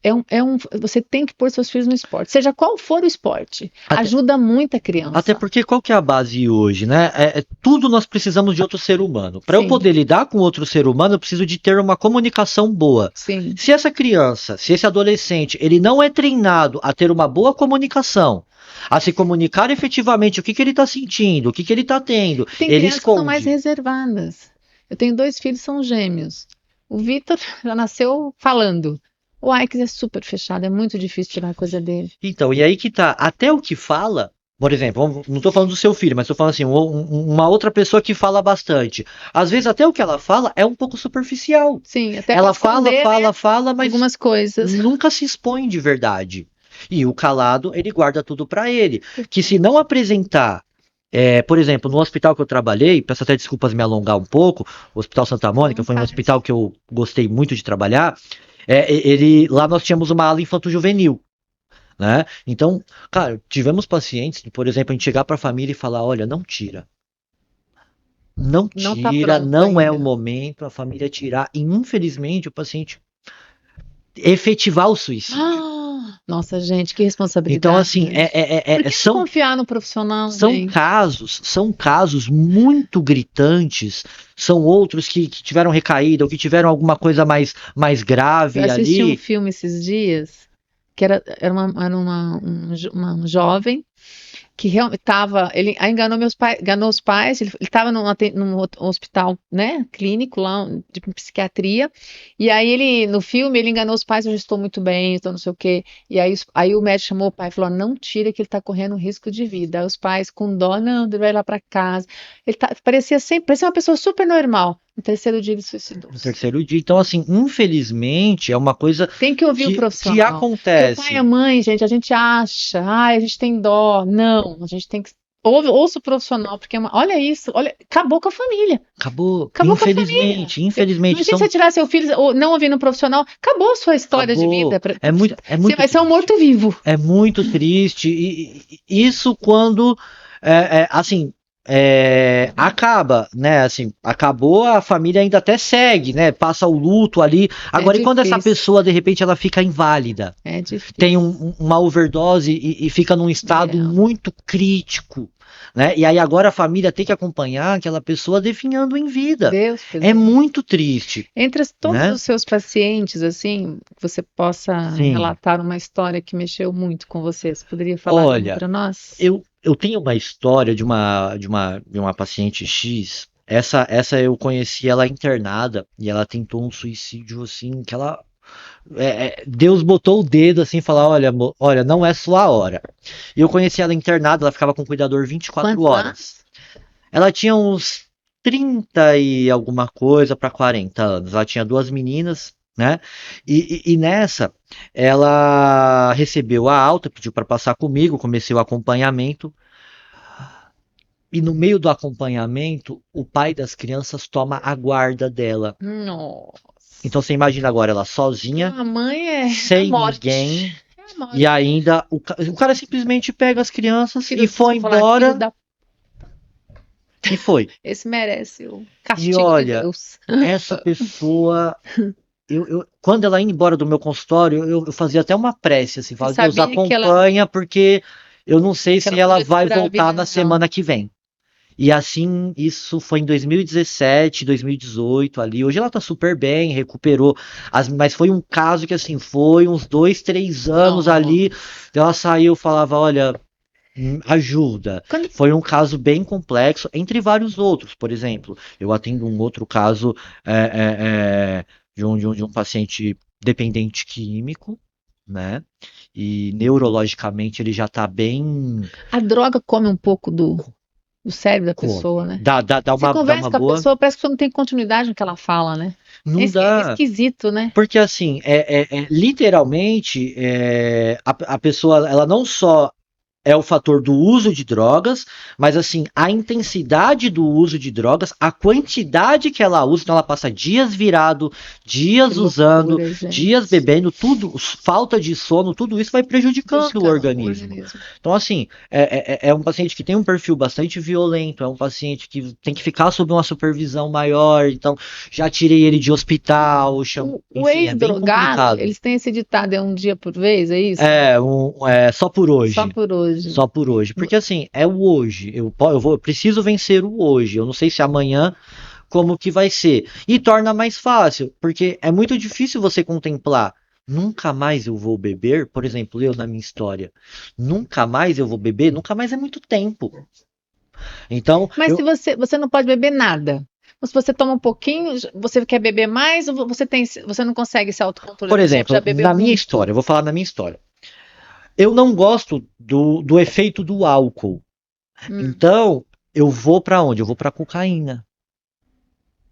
você tem que pôr seus filhos no esporte, seja qual for o esporte, ajuda muito a criança. Até porque qual que é a base hoje, né? Tudo nós precisamos de outro ser humano. Para eu poder lidar com outro ser humano, eu preciso de ter uma comunicação boa. Sim. Se essa criança, se esse adolescente, ele não é treinado a ter uma boa comunicação, a se comunicar efetivamente o que ele está sentindo, o que ele está tendo, tem ele crianças esconde. Que são mais reservadas. Eu tenho 2 filhos, são gêmeos. O Vitor já nasceu falando. O Ike é super fechado, é muito difícil tirar a coisa dele. Então, e aí que tá, até o que fala, por exemplo, não estou falando do seu filho, mas estou falando assim, uma outra pessoa que fala bastante. Às vezes até o que ela fala é um pouco superficial. Sim, até ela fala, mas algumas coisas nunca se expõe de verdade. E o calado, ele guarda tudo para ele. Que se não apresentar, por exemplo, no hospital que eu trabalhei, peço até desculpas me alongar um pouco, o Hospital Santa Mônica foi um hospital que eu gostei muito de trabalhar. Lá nós tínhamos uma ala infanto-juvenil, né? Então, cara, tivemos pacientes, por exemplo, a gente chegar para a família e falar, olha, não tira. Não tira, não é o momento, a família tirar. E, infelizmente, o paciente efetivar o suicídio. Nossa, gente, que responsabilidade. Então, assim, são confiar no profissional. São casos muito gritantes. São outros que tiveram recaída ou que tiveram alguma coisa mais grave ali. Eu assisti um filme esses dias que era uma jovem que realmente ele enganou os pais, ele estava num hospital, né, clínico lá, de psiquiatria, e aí no filme, ele enganou os pais, eu já estou muito bem, estou não sei o quê, e aí o médico chamou o pai e falou, não tira que ele está correndo risco de vida, aí os pais com dó, não, ele vai lá para casa, parecia uma pessoa super normal. No 3º dia ele suicidou. No 3º dia. Então, assim, infelizmente, é uma coisa tem que ouvir o profissional. Que acontece. Porque o pai e a mãe, gente, a gente acha, a gente tem dó. Não, a gente tem que... Ouça o profissional, porque olha isso, acabou com a família. Acabou infelizmente, infelizmente. Imagina você tirar seu filho ou não ouvindo um profissional, acabou a sua história de vida. Você vai ser um morto-vivo. É muito triste. E isso quando, assim... acaba, né, assim, acabou, a família ainda até segue, né, passa o luto ali, agora e quando essa pessoa, de repente, ela fica inválida, tem uma overdose e fica num estado muito crítico, né, e aí agora a família tem que acompanhar aquela pessoa definhando em vida, muito triste. Entre todos os seus pacientes, assim, você possa relatar uma história que mexeu muito com você, você poderia falar para nós? Eu tenho uma história de uma paciente X. Essa eu conheci ela internada e ela tentou um suicídio assim que ela Deus botou o dedo assim e falou, olha, não é sua hora. E eu conheci ela internada, ela ficava com o cuidador 24 horas. Ela tinha uns 30 e alguma coisa para 40 anos. Ela tinha 2 meninas, né? E nessa, ela recebeu a alta, pediu para passar comigo, comecei o acompanhamento. E no meio do acompanhamento, o pai das crianças toma a guarda dela. Nossa. Então você imagina agora ela sozinha, A mãe é sem a morte. ninguém, É a morte. e ainda o cara simplesmente pega as crianças Filho, e foi deixa eu falar, embora filho da- e foi. Esse merece o E castigo de olha, Deus. essa pessoa, quando ela ia embora do meu consultório, eu fazia até uma prece, assim, Você falava, Deus, sabia que ela, acompanha, porque eu não sei que se ela ela podia vai durar a vida voltar na real? semana que vem. E assim, isso foi em 2017, 2018 ali. Hoje ela tá super bem, recuperou. Mas foi um caso que assim, foi uns 2, 3 anos Não. ali. Ela saiu e falava, olha, ajuda. Quando... Foi um caso bem complexo, entre vários outros. Por exemplo, eu atendo um outro caso de um paciente dependente químico, né? E neurologicamente ele já tá bem. A droga come um pouco do cérebro da pessoa, né? Dá Você dá conversa uma com a boa. pessoa, parece que você não tem continuidade no que ela fala, né? Não É dá. esquisito, né? Porque assim, literalmente, a pessoa, ela não só é o fator do uso de drogas, mas assim, a intensidade do uso de drogas, a quantidade que ela usa, então ela passa dias virado, dias Que usando, loucura, gente. dias bebendo, tudo, falta de sono, tudo isso vai prejudicando o organismo. Então, assim, é um paciente que tem um perfil bastante violento, é um paciente que tem que ficar sob uma supervisão maior, então já tirei ele de hospital, O enfim, é bem ex-drogado, complicado. eles têm esse ditado, é um dia por vez, é isso? Só por hoje. Só por hoje. Só por hoje. Porque assim, é o hoje. Eu preciso vencer o hoje. Eu não sei se amanhã como que vai ser. E torna mais fácil, porque é muito difícil você contemplar. Nunca mais eu vou beber, por exemplo, eu na minha história. Nunca mais eu vou beber, nunca mais é muito tempo. Então, Mas se você não pode beber nada. Se você toma um pouquinho, você quer beber mais ou você não consegue se autocontrolar? por exemplo, Já bebeu na minha muito? história, eu vou falar na minha história. Eu não gosto do efeito do álcool. Então, eu vou para onde? Eu vou para cocaína.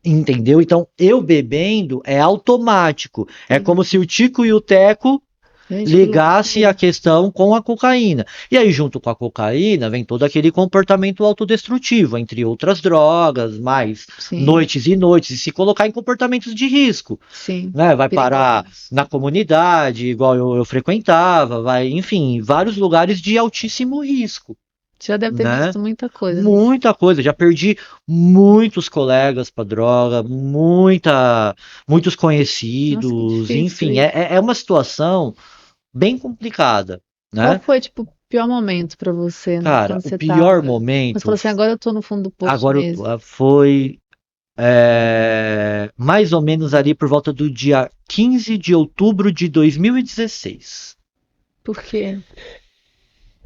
Entendeu? Então, eu bebendo é automático. É como se o Tico e o Teco Gente, ligasse a questão com a cocaína. E aí, junto com a cocaína, vem todo aquele comportamento autodestrutivo, entre outras drogas, mais Sim. noites e noites, e se colocar em comportamentos de risco. Sim. Né? Vai parar na comunidade, igual eu frequentava, vai, enfim, vários lugares de altíssimo risco. Você já deve ter visto muita coisa. Muita coisa. Já perdi muitos colegas para droga, muitos conhecidos. Nossa, que difícil enfim, é uma situação bem complicada. Né? Qual foi, tipo, o pior momento para você? Cara, quando o você pior tava... momento. Você falou assim, agora eu tô no fundo do poço agora mesmo. Foi mais ou menos ali por volta do dia 15 de outubro de 2016. Por quê?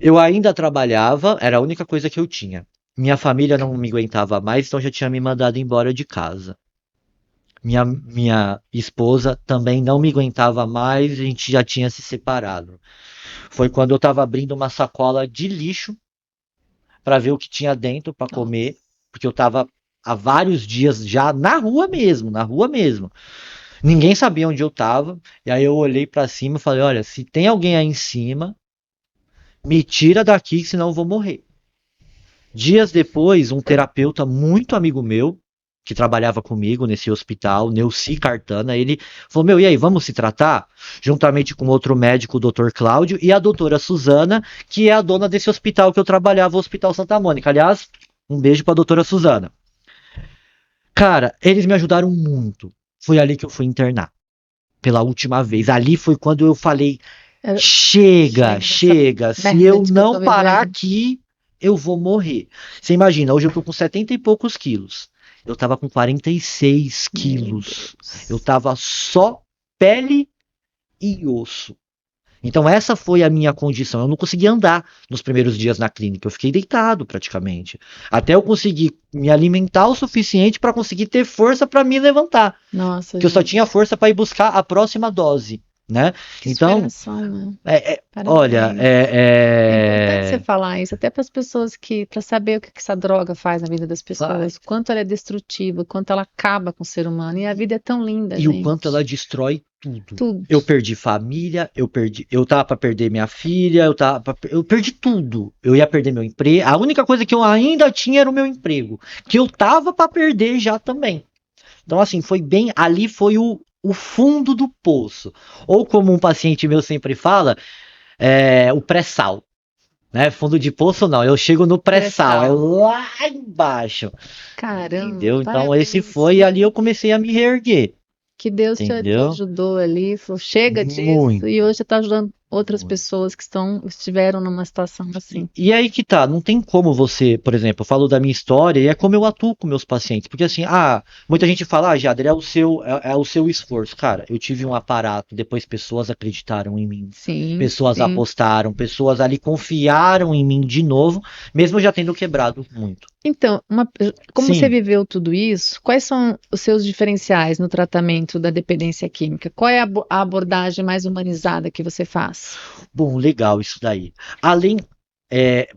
Eu ainda trabalhava, era a única coisa que eu tinha. Minha família não me aguentava mais, então já tinha me mandado embora de casa. Minha esposa também não me aguentava mais, a gente já tinha se separado. Foi quando eu estava abrindo uma sacola de lixo para ver o que tinha dentro para comer, porque eu estava há vários dias já na rua mesmo. Ninguém sabia onde eu estava, e aí eu olhei para cima e falei, olha, se tem alguém aí em cima, me tira daqui, senão eu vou morrer. Dias depois, um terapeuta muito amigo meu, que trabalhava comigo nesse hospital, Neuci Cartana, ele falou, e aí, vamos se tratar? Juntamente com outro médico, o Dr. Cláudio, e a doutora Suzana, que é a dona desse hospital que eu trabalhava, o Hospital Santa Mônica. Aliás, um beijo para a doutora Suzana. Cara, eles me ajudaram muito. Foi ali que eu fui internar. Pela última vez. Ali foi quando eu falei, chega. Se eu não parar aqui, eu vou morrer. Você imagina, hoje eu tô com 70 e poucos quilos. Eu tava com 46 quilos. Eu tava só pele e osso. Então essa foi a minha condição. Eu não conseguia andar nos primeiros dias na clínica. Eu fiquei deitado praticamente. Até eu conseguir me alimentar o suficiente para conseguir ter força para me levantar. Nossa. Porque eu só tinha força para ir buscar a próxima dose. né? Que Então, superação, né? olha, Parabéns. É importante você falar isso, até para as pessoas para saber o que essa droga faz na vida das vai. pessoas, quanto ela é destrutiva, quanto ela acaba com o ser humano. E a vida é tão linda, E o quanto ela gente. destrói tudo. Tudo. Eu perdi família, eu tava para perder minha filha, eu perdi tudo. Eu ia perder meu emprego. A única coisa que eu ainda tinha era o meu emprego, que eu tava para perder já também. Então, assim, foi bem. Ali foi o fundo do poço. Ou como um paciente meu sempre fala, o pré-sal. Né? Fundo de poço não, eu chego no pré-sal, é Pré-sal. lá embaixo. Caramba, Entendeu? Então esse parabéns. foi, e ali eu comecei a me reerguer. Que Deus te Entendeu? ajudou ali, falou, chega disso, e Muito. hoje você está ajudando outras Muito. pessoas que estiveram numa situação assim. E aí que tá, não tem como você, por exemplo, eu falo da minha história e é como eu atuo com meus pacientes, porque assim, muita gente fala, Jader, é o seu esforço. Cara, eu tive um aparato, depois pessoas acreditaram em mim, Sim, pessoas sim. apostaram, pessoas ali confiaram em mim de novo, mesmo eu já tendo quebrado muito. Então, como você Sim. viveu tudo isso, quais são os seus diferenciais no tratamento da dependência química? Qual é a abordagem mais humanizada que você faz? Bom, legal isso daí. Além,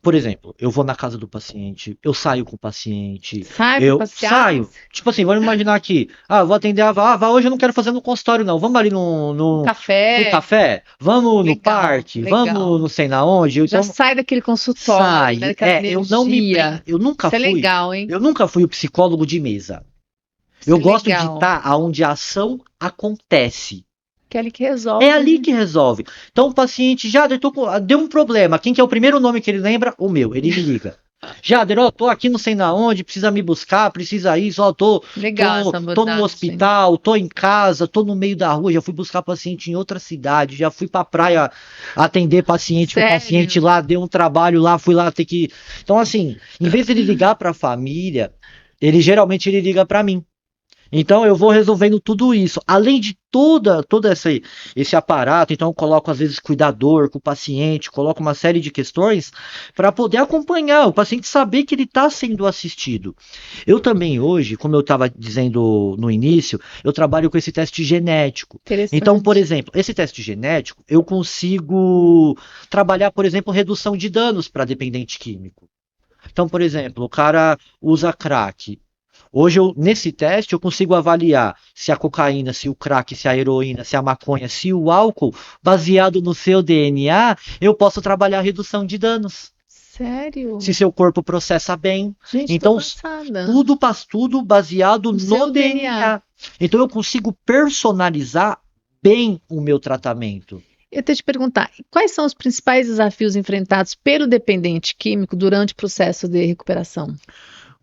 por exemplo, eu vou na casa do paciente, eu saio com o paciente, Sai para eu passear? saio. Tipo assim, vamos imaginar aqui, eu vou atender a Vá, hoje eu não quero fazer no consultório, não. Vamos ali no Café? café, vamos no Legal, parque, vamos legal. não sei na onde. Já Então, sai daquele consultório, né, sai. daquela Eu não me energia. eu nunca Isso é fui, legal, hein? eu nunca fui o psicólogo de mesa. Isso Eu é gosto de legal. estar onde a ação acontece. Que é ali que É resolve, ali né? que resolve. Então o paciente, Jader, deu um problema. Quem que é o primeiro nome que ele lembra? O meu. Ele me liga. Jader, tô aqui não sei na onde, precisa me buscar, precisa isso, Legal essa tô no abordagem. hospital, tô em casa, tô no meio da rua, já fui buscar paciente em outra cidade, já fui pra praia atender paciente, que o paciente Sério? lá deu um trabalho lá, fui lá ter que. Então, assim, em vez de ele ligar pra família, ele liga pra mim. Então eu vou resolvendo tudo isso. Além de todo esse aparato, então eu coloco às vezes cuidador com o paciente, coloco uma série de questões para poder acompanhar o paciente, saber que ele está sendo assistido. Eu também hoje, como eu estava dizendo no início, eu trabalho com esse teste genético. Então, por Interessante. exemplo, esse teste genético, eu consigo trabalhar, por exemplo, redução de danos para dependente químico. Então, por exemplo, o cara usa crack. Hoje, nesse teste, eu consigo avaliar se a cocaína, se o crack, se a heroína, se a maconha, se o álcool, baseado no seu DNA, eu posso trabalhar a redução de danos. Sério? Se seu corpo processa bem. Gente, tô Então, passada. tudo baseado No no seu DNA. DNA. Então, eu consigo personalizar bem o meu tratamento. Eu tenho que te perguntar, quais são os principais desafios enfrentados pelo dependente químico durante o processo de recuperação?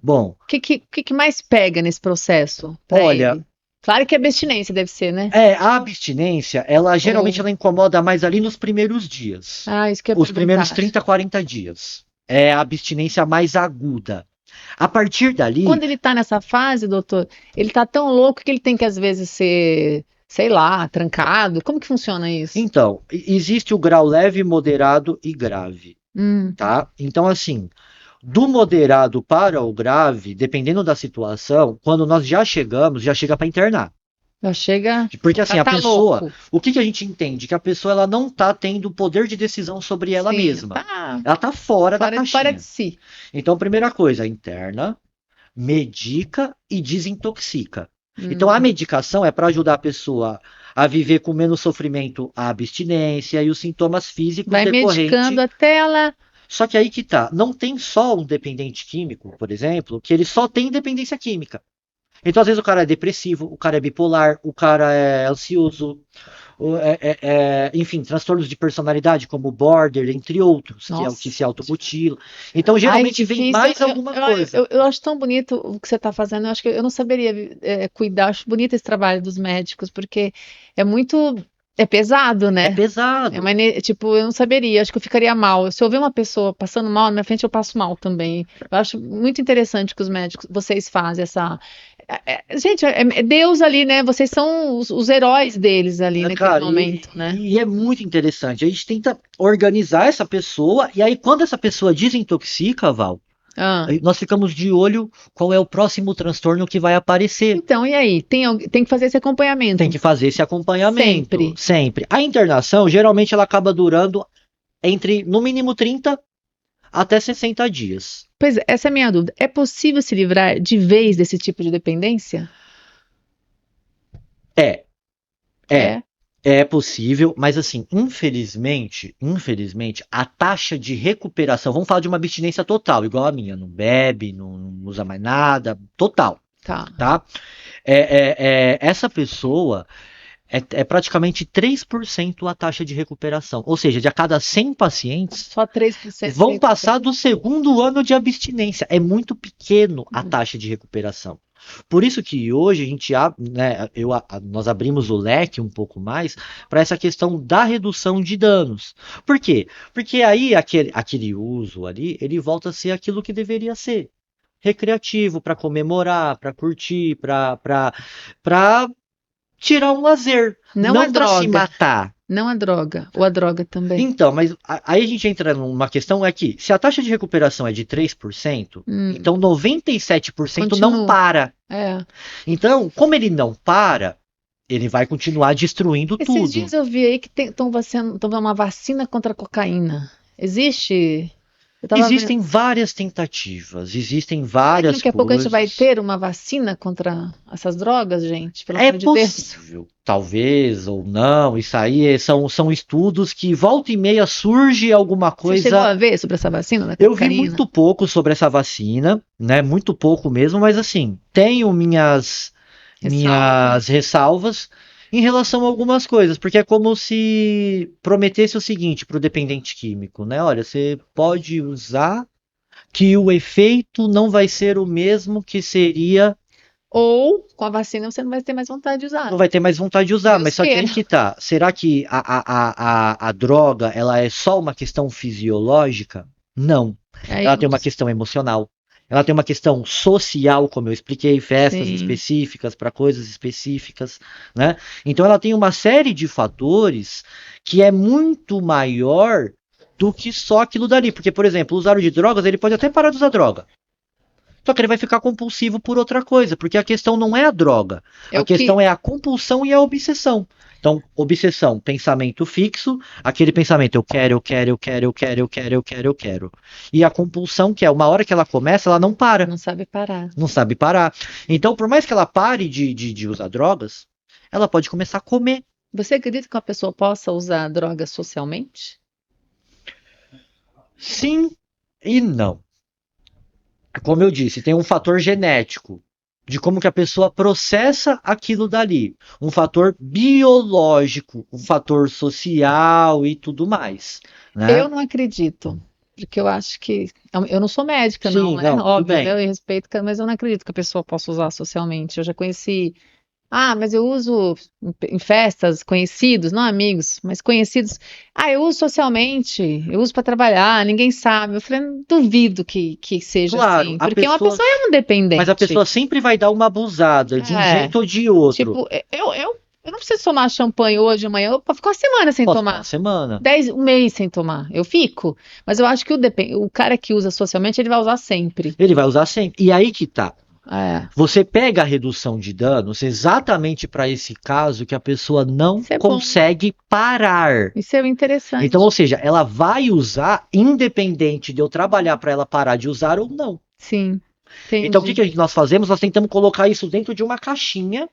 Bom, O que mais pega nesse processo para olha, ele? Claro que a abstinência deve ser, né? a abstinência, ela geralmente Ou- ela incomoda mais ali nos primeiros dias. isso que eu ia Os primeiros perguntar. 30, 40 dias. É a abstinência mais aguda. A partir dali, Quando ele está nessa fase, doutor, ele está tão louco que ele tem que às vezes ser, sei lá, trancado. Como que funciona isso? então, existe o grau leve, moderado e grave, Hum, tá? Então, assim, do moderado para o grave, dependendo da situação, quando nós já chegamos, já chega para internar. já chega, Porque assim, já a tá pessoa, louco. o que a gente entende? Que a pessoa ela não tá tendo poder de decisão sobre ela Sim, mesma. tá Ela tá fora da fora de caixinha. si. Então, primeira coisa, interna, medica e desintoxica. Então, a Hum. medicação é para ajudar a pessoa a viver com menos sofrimento, a abstinência e os sintomas físicos Vai decorrentes. medicando até ela. Só que aí que tá, não tem só um dependente químico, por exemplo, que ele só tem dependência química. Então, às vezes, o cara é depressivo, o cara é bipolar, o cara é ansioso, enfim, transtornos de personalidade como border, entre outros, que é o que se Nossa. automutila. Então, Ai, geralmente vem difícil. mais alguma coisa. Eu acho tão bonito o que você está fazendo. Eu acho que eu não saberia cuidar. Acho bonito esse trabalho dos médicos, porque é muito. É pesado, É né? pesado. Tipo, eu não saberia, acho que eu ficaria mal. Se eu ver uma pessoa passando mal na minha frente, eu passo mal também. Eu acho muito interessante que os médicos, vocês fazem essa. Gente, é Deus ali, né? Vocês são os heróis deles ali naquele Cara, momento, né? e é muito interessante. A gente tenta organizar essa pessoa, e aí quando essa pessoa desintoxica, Val, Nós ficamos de olho qual é o próximo transtorno que vai aparecer. Então, e aí? Tem que fazer esse acompanhamento. Tem que fazer esse acompanhamento. Sempre. A internação, geralmente, ela acaba durando entre, no mínimo, 30 até 60 dias. Pois é, essa é a minha dúvida. É possível se livrar de vez desse tipo de dependência? É possível, mas assim, infelizmente, a taxa de recuperação, vamos falar de uma abstinência total, igual a minha, não bebe, não usa mais nada, total, tá? Essa pessoa é praticamente 3% a taxa de recuperação, ou seja, de a cada 100 pacientes, só 3% vão passar do segundo ano de abstinência, é muito pequeno a taxa de recuperação. Por isso que hoje a gente, né, nós abrimos o leque um pouco mais para essa questão da redução de danos. Por quê? Porque aí aquele uso ali, ele volta a ser aquilo que deveria ser. Recreativo, para comemorar, para curtir, para tirar um lazer. Não para se matar. Não a droga, ou a droga também. Então, mas aí a gente entra numa questão que, se a taxa de recuperação é de 3%, então 97% não para. Então, como ele não para, ele vai continuar destruindo tudo. Esses dias eu vi aí que estão dando uma vacina contra a cocaína. Existe? Existem várias tentativas, existem várias coisas. Daqui a pouco a gente vai ter uma vacina contra essas drogas, gente? Pelo amor de Deus. É possível, talvez ou não. Isso aí são estudos que volta e meia surge alguma coisa. Você chegou a ver sobre essa vacina da cocaína? Eu vi muito pouco sobre essa vacina, né? Muito pouco mesmo, mas assim, tenho minhas ressalvas em relação a algumas coisas, porque é como se prometesse o seguinte para o dependente químico, né? Olha, você pode usar que o efeito não vai ser o mesmo que seria... Ou, com a vacina, você não vai ter mais vontade de usar. Não vai ter mais vontade de usar, mas só que aí que tá. Será que a droga, ela é só uma questão fisiológica? Não. Ela tem uma questão emocional. Ela tem uma questão social, como eu expliquei, festas específicas para coisas específicas, né? Então ela tem uma série de fatores que é muito maior do que só aquilo dali. Porque, por exemplo, o usuário de drogas, ele pode até parar de usar droga. Só que ele vai ficar compulsivo por outra coisa, porque a questão não é a droga. A questão é a compulsão e a obsessão. Então, obsessão, pensamento fixo, aquele pensamento, eu quero. E a compulsão, que é uma hora que ela começa, ela não para. Não sabe parar. Não sabe parar. Então, por mais que ela pare de usar drogas, ela pode começar a comer. Você acredita que uma pessoa possa usar drogas socialmente? Sim e não. Como eu disse, tem um fator genético de como que a pessoa processa aquilo dali, um fator biológico, um fator social e tudo mais, né? Eu não acredito, porque eu acho que eu não sou médica, não, né? Óbvio, eu respeito, mas eu não acredito que a pessoa possa usar socialmente. Eu já conheci, mas eu uso em festas, conhecidos, não amigos, mas conhecidos. Eu uso socialmente, eu uso para trabalhar, ninguém sabe. Eu falei, duvido que seja assim, porque uma pessoa é um dependente. Mas a pessoa sempre vai dar uma abusada, de um jeito ou de outro. Tipo, eu não preciso tomar champanhe hoje, amanhã, eu posso ficar uma semana sem tomar. Uma semana. 1 mês sem tomar, eu fico. Mas eu acho que o cara que usa socialmente, ele vai usar sempre. Ele vai usar sempre. E aí que tá. Você pega a redução de danos exatamente para esse caso que a pessoa não consegue parar. Isso é interessante. Então, ou seja, ela vai usar independente de eu trabalhar para ela parar de usar ou não. Sim. Entendi. Então, o que nós fazemos? Nós tentamos colocar isso dentro de uma caixinha.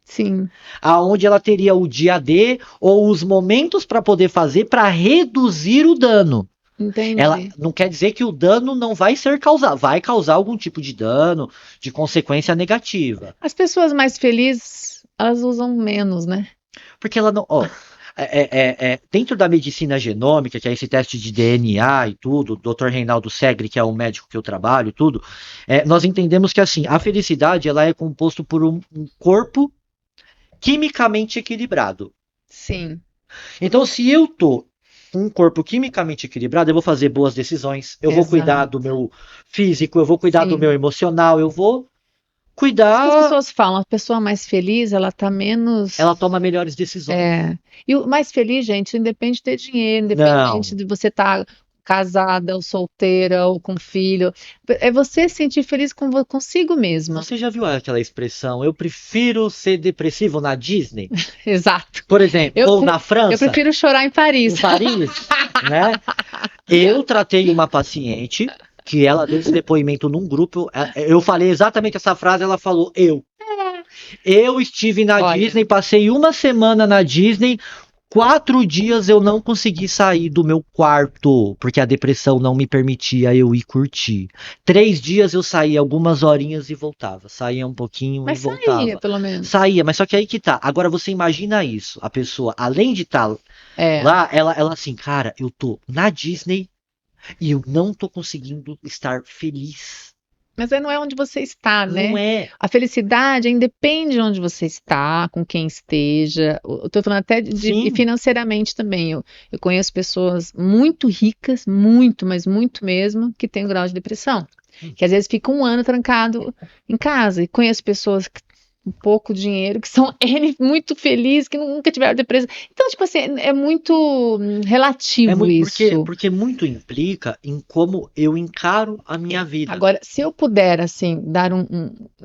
Sim. Aonde ela teria o dia D ou os momentos para poder fazer para reduzir o dano. Entendi. Ela não quer dizer que o dano não vai ser causado, vai causar algum tipo de dano, de consequência negativa. As pessoas mais felizes, elas usam menos, né? Porque ela não... dentro da medicina genômica, que é esse teste de DNA e tudo, o Dr. Reinaldo Segre, que é o médico que eu trabalho, tudo, nós entendemos que assim, a felicidade ela é composto por um corpo quimicamente equilibrado. Sim. Então, se eu tô um corpo quimicamente equilibrado, eu vou fazer boas decisões, eu vou cuidar do meu físico, eu vou cuidar do meu emocional, eu vou cuidar... As pessoas falam, a pessoa mais feliz, ela tá menos... Ela toma melhores decisões. E o mais feliz, gente, independe de ter dinheiro, independente de você estar casada ou solteira ou com filho. É você se sentir feliz consigo mesma. Você já viu aquela expressão, eu prefiro ser depressivo na Disney? Exato. Por exemplo, ou na França? Eu prefiro chorar em Paris. Em Paris, né? Eu tratei uma paciente que ela deu esse depoimento num grupo, eu falei exatamente essa frase, ela falou, eu estive na Disney, passei uma semana na Disney, 4 dias eu não consegui sair do meu quarto, porque a depressão não me permitia eu ir curtir. 3 dias eu saía algumas horinhas e voltava. Saía um pouquinho e voltava. Saía, pelo menos. Saía, mas só que aí que tá. Agora você imagina isso. A pessoa, além de estar lá, ela assim, cara, eu tô na Disney e eu não tô conseguindo estar feliz. Mas não é onde você está, né? Não é. A felicidade independe de onde você está, com quem esteja. Eu tô falando até e financeiramente também. Eu conheço pessoas muito ricas, muito, mas muito mesmo, que têm um grau de depressão. Que às vezes fica um ano trancado em casa. E conheço pessoas com pouco dinheiro, que são muito felizes, que nunca tiveram depressão. Então, tipo assim, é muito relativo isso. Porque muito implica em como eu encaro a minha vida. Agora, se eu puder, assim, dar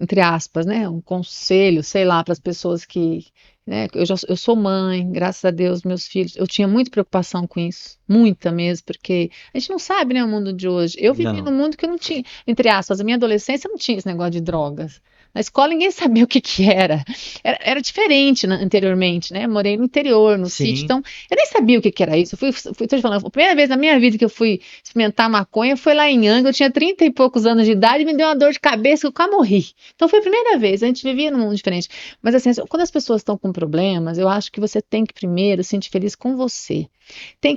entre aspas, né, um conselho, sei lá, para as pessoas que, né, eu sou mãe, graças a Deus, meus filhos, eu tinha muita preocupação com isso, muita mesmo, porque a gente não sabe, né, o mundo de hoje. Eu vivi num mundo que eu não tinha, entre aspas, a minha adolescência não tinha esse negócio de drogas. Na escola ninguém sabia o que era. Era diferente anteriormente, né? Eu morei no interior, no sítio, então eu nem sabia o que era isso. Tô te falando, a primeira vez na minha vida que eu fui experimentar maconha foi lá em Angra, eu tinha 30 e poucos anos de idade e me deu uma dor de cabeça que eu quase morri. Então foi a primeira vez, a gente vivia num mundo diferente. Mas assim, quando as pessoas estão com problemas, eu acho que você tem que primeiro se sentir feliz com você.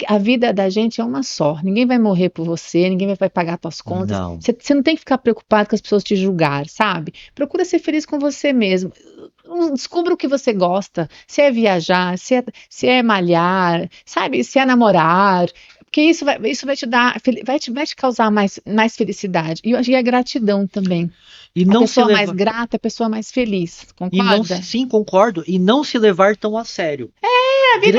A vida da gente é uma só. Ninguém vai morrer por você, ninguém vai pagar suas contas. Você não tem que ficar preocupado com as pessoas te julgar, sabe? Procura ser feliz com você mesmo. Descubra o que você gosta. Se é viajar, se é malhar, sabe? Se é namorar. Porque isso vai te dar, vai te causar mais felicidade. E a gratidão também. E não a pessoa mais grata, a pessoa mais feliz. Concorda? Sim, concordo. E não se levar tão a sério. A vida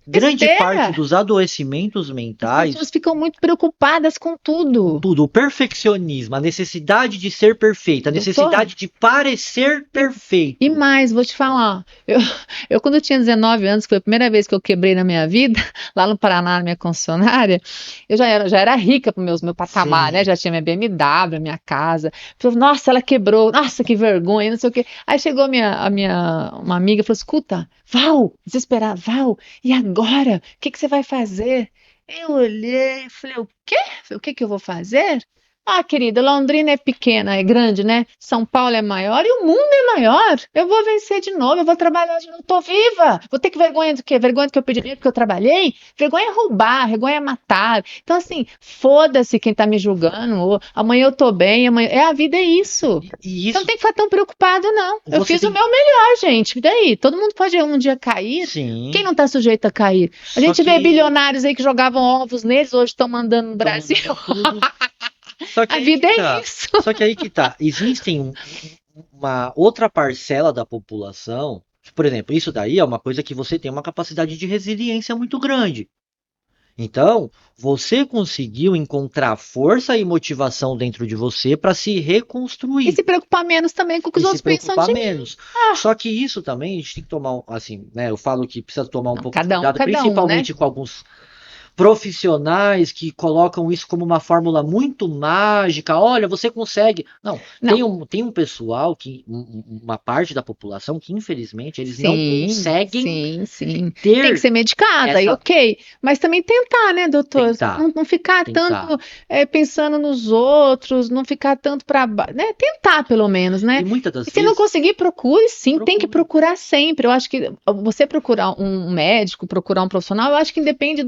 grande parte dos adoecimentos mentais. As pessoas ficam muito preocupadas com tudo. O perfeccionismo, a necessidade de ser perfeita, a necessidade de parecer perfeito. E mais, vou te falar. Eu quando eu tinha 19 anos, foi a primeira vez que eu quebrei na minha vida, lá no Paraná, na minha concessionária, eu já era rica pro meu patamar, né? Já tinha minha BMW, minha casa. Falei, nossa, ela quebrou, nossa, que vergonha, não sei o quê. Aí chegou uma amiga e falou, escuta, Val, desesperada, Val, e agora? O que você vai fazer? Eu olhei e falei, o quê? O que eu vou fazer? Ah, querida, Londrina é pequena, é grande, né? São Paulo é maior e o mundo é maior. Eu vou vencer de novo, eu vou trabalhar de novo. Tô viva. Vou ter que vergonha do quê? Vergonha do que eu pedi dinheiro porque eu trabalhei? Vergonha é roubar, vergonha é matar. Então, assim, foda-se quem tá me julgando. Ou, amanhã eu tô bem, amanhã... a vida é isso. Então não tem que ficar tão preocupado, não. Eu fiz o meu melhor, gente. E daí? Todo mundo pode um dia cair. Sim. Quem não tá sujeito a cair? A gente vê bilionários aí que jogavam ovos neles, hoje estão mandando no Brasil. A vida é isso. Só que aí que tá. Existem uma outra parcela da população, por exemplo, isso daí é uma coisa que você tem uma capacidade de resiliência muito grande. Então, você conseguiu encontrar força e motivação dentro de você para se reconstruir. E se preocupar menos também com o que os outros pensam de mim. Só que isso também a gente tem que tomar, assim, né? Eu falo que precisa tomar um pouco de cuidado, principalmente com alguns profissionais que colocam isso como uma fórmula muito mágica. Olha, você consegue. Não. Tem um pessoal uma parte da população que infelizmente eles não conseguem ter. Tem que ser medicada, aí ok. Mas também tentar, né, doutor? Não ficar tanto pensando nos outros, não ficar tanto para baixo, né? Tentar pelo menos, né? E muitas das vezes, se não conseguir, procure sim. Tem que procurar sempre. Eu acho que você procurar um médico, procurar um profissional, eu acho que independe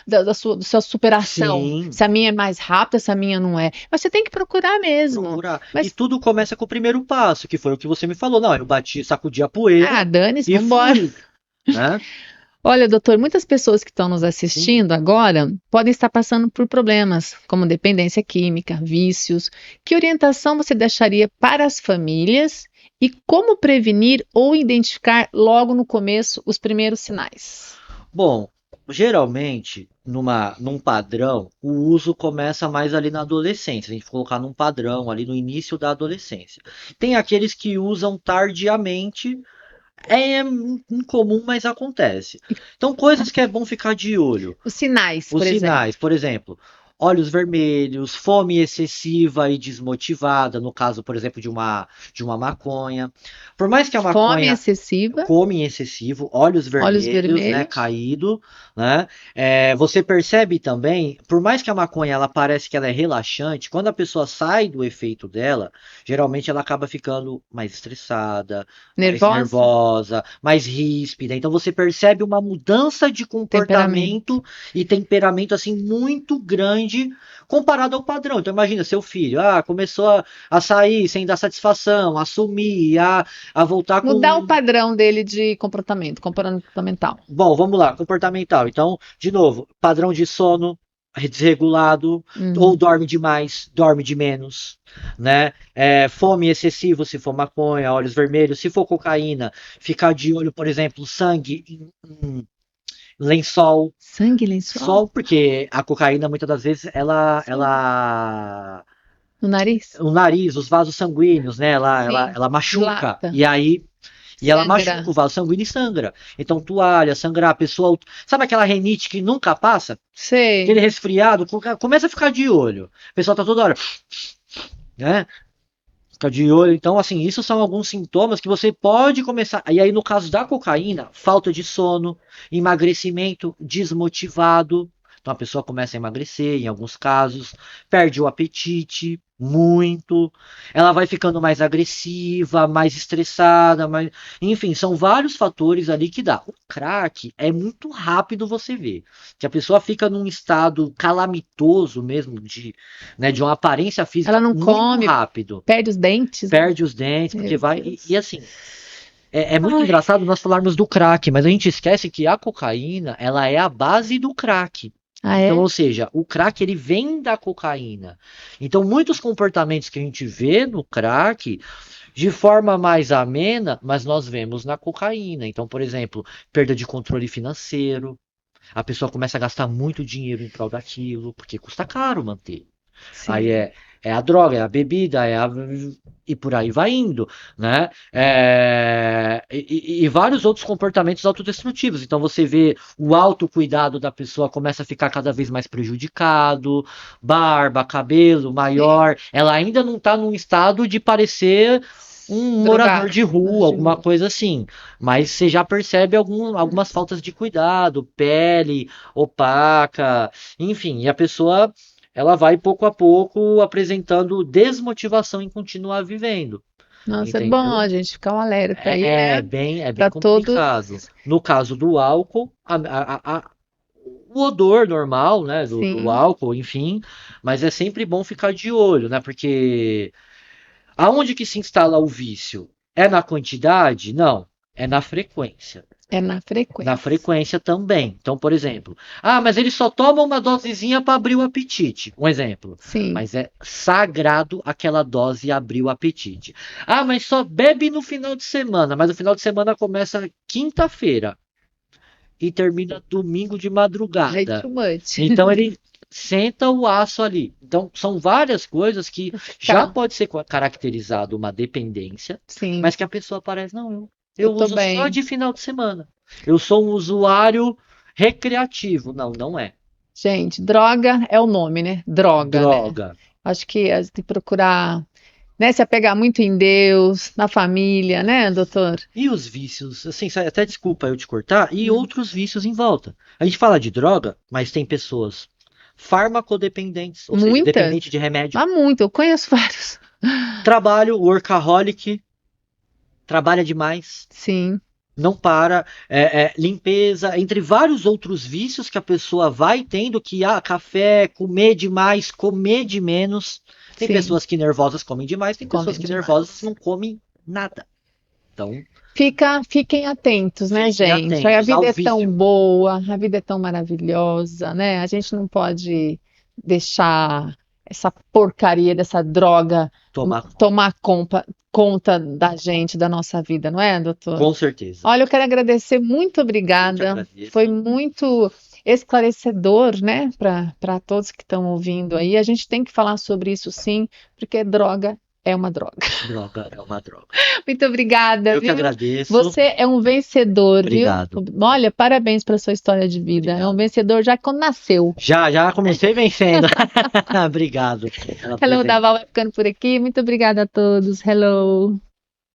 da sua superação. Sim. Se a minha é mais rápida, se a minha não é. Mas você tem que procurar mesmo. Mas... E tudo começa com o primeiro passo, que foi o que você me falou. Não, eu sacudi a poeira. Dane-se, vambora. Né? Olha, doutor, muitas pessoas que estão nos assistindo agora podem estar passando por problemas, como dependência química, vícios. Que orientação você deixaria para as famílias e como prevenir ou identificar logo no começo os primeiros sinais? Bom, Geralmente, num padrão, o uso começa mais ali na adolescência. A gente colocar num padrão ali no início da adolescência. Tem aqueles que usam tardiamente, é incomum, mas acontece. Então, coisas que é bom ficar de olho. Os sinais, Os por exemplo. sinais, por exemplo, olhos vermelhos, fome excessiva e desmotivada, no caso, por exemplo, de uma maconha. Por mais que a Fome maconha excessiva, come em excessivo, olhos olhos vermelhos, né, vermelhos. caído, né? Você percebe também, por mais que a maconha ela parece que ela é relaxante, quando a pessoa sai do efeito dela, geralmente ela acaba ficando mais estressada, mais Nervosa? nervosa, mais ríspida. Então você percebe uma mudança de Temperamento. comportamento e temperamento assim muito grande comparado ao padrão. Então imagina seu filho, começou a sair sem dar satisfação, a sumir, a voltar Mudar o com. padrão dele de comportamento, comportamental. Bom, vamos lá, comportamental. Então, de novo, padrão de sono desregulado, ou Uhum. dorme demais, dorme de menos, né? Fome excessiva se for maconha, olhos vermelhos, se for cocaína, ficar de olho, por exemplo, sangue em lençol, Sangue, lençol? sol, porque a cocaína muitas das vezes ela, Sim. ela No nariz? o nariz, os vasos sanguíneos, né? Ela, ela, Sim. ela machuca. Dilata. E ela machuca, Sangra. o vaso sanguíneo e sangra. Então, toalha, sangrar, a pessoa. Sabe aquela renite que nunca passa? Aquele Sei. resfriado, começa a ficar de olho. A pessoa tá toda hora, né? Fica de olho. Então, assim, isso são alguns sintomas que você pode começar. E aí, no caso da cocaína, falta de sono, emagrecimento desmotivado. Então, a pessoa começa a emagrecer, em alguns casos, perde o apetite muito, ela vai ficando mais agressiva, mais estressada, enfim, são vários fatores ali que dá. O crack é muito rápido você ver, que a pessoa fica num estado calamitoso mesmo, de uma aparência Ela física não muito come, rápido, perde os dentes, né? perde os dentes, porque Meu vai. E Deus. assim, é muito Ai. engraçado nós falarmos do crack, mas a gente esquece que a cocaína, ela é a base do crack. Ah, Então, é? ou seja, o crack ele vem da cocaína. Então, muitos comportamentos que a gente vê no crack, de forma mais amena, mas nós vemos na cocaína. Então, por exemplo, perda de controle financeiro. A pessoa começa a gastar muito dinheiro em prol daquilo, porque custa caro manter. Aí Sim. é a droga, é a bebida, e por aí vai indo, né? E vários outros comportamentos autodestrutivos. Então você vê o autocuidado da pessoa começa a ficar cada vez mais prejudicado, barba, cabelo Sim. maior. Ela ainda não está num estado de parecer um morador Drogado. de rua, alguma coisa assim. Mas você já percebe algumas faltas de cuidado, pele opaca, enfim, e a pessoa ela vai pouco a pouco apresentando desmotivação em continuar vivendo, Nossa, é bom entendeu? a gente ficar um alerta aí, É, é né? bem, é bem Para complicado. todos. No caso do álcool, o odor normal, né, do Sim. álcool, enfim, mas é sempre bom ficar de olho, né, porque aonde que se instala o vício? É na quantidade? Não, é na frequência. É na Na frequência. frequência também. Então, por exemplo, mas ele só toma uma dosezinha para abrir o apetite. Um exemplo. Sim. Mas é sagrado aquela dose abrir o apetite. Mas só bebe no final de semana. Mas o final de semana começa quinta-feira e termina domingo de Aí madrugada. too much. Então ele senta o aço ali. Então são várias coisas que já Ficar. pode ser caracterizado uma dependência, Sim. mas que a pessoa parece, não, eu, Eu eu tô uso só bem. de final de semana. Eu sou um usuário recreativo. Não, não é. Gente, droga é o nome, né? Droga, né? Droga. Acho que a gente tem que procurar, né, se apegar muito em Deus, na família, né, doutor? E os vícios, assim, até desculpa eu te cortar, e Hum. outros vícios em volta. A gente fala de droga, mas tem pessoas farmacodependentes, ou seja, dependente Muitas, de remédio. mas muito, eu conheço vários. Trabalho, workaholic, trabalha demais, Sim, não para, limpeza, entre vários outros vícios que a pessoa vai tendo, que café, comer demais, comer de menos. Tem sim, pessoas que nervosas comem demais, tem pessoas comem que nervosas demais. não comem nada. Então, Fiquem atentos, né, fiquem gente? A atentos vida ao é tão vício. boa, a vida é tão maravilhosa, né? A gente não pode deixar essa porcaria dessa droga Tomar conta. tomar conta da gente, da nossa vida, não é, doutor? Com certeza. Olha, eu quero agradecer, muito Eu te obrigada. Foi agradeço. muito. esclarecedor, né, para todos que estão ouvindo aí. A gente tem que falar sobre isso sim, porque droga é uma droga. Droga é uma droga. Muito obrigada, Eu viu? que agradeço. Você é um vencedor, Obrigado. viu? Olha, parabéns pela sua história de vida. Obrigado. É um vencedor já quando nasceu. Já comecei vencendo. Obrigado. Hello, Daval vai ficando por aqui. Muito obrigada a todos. Hello.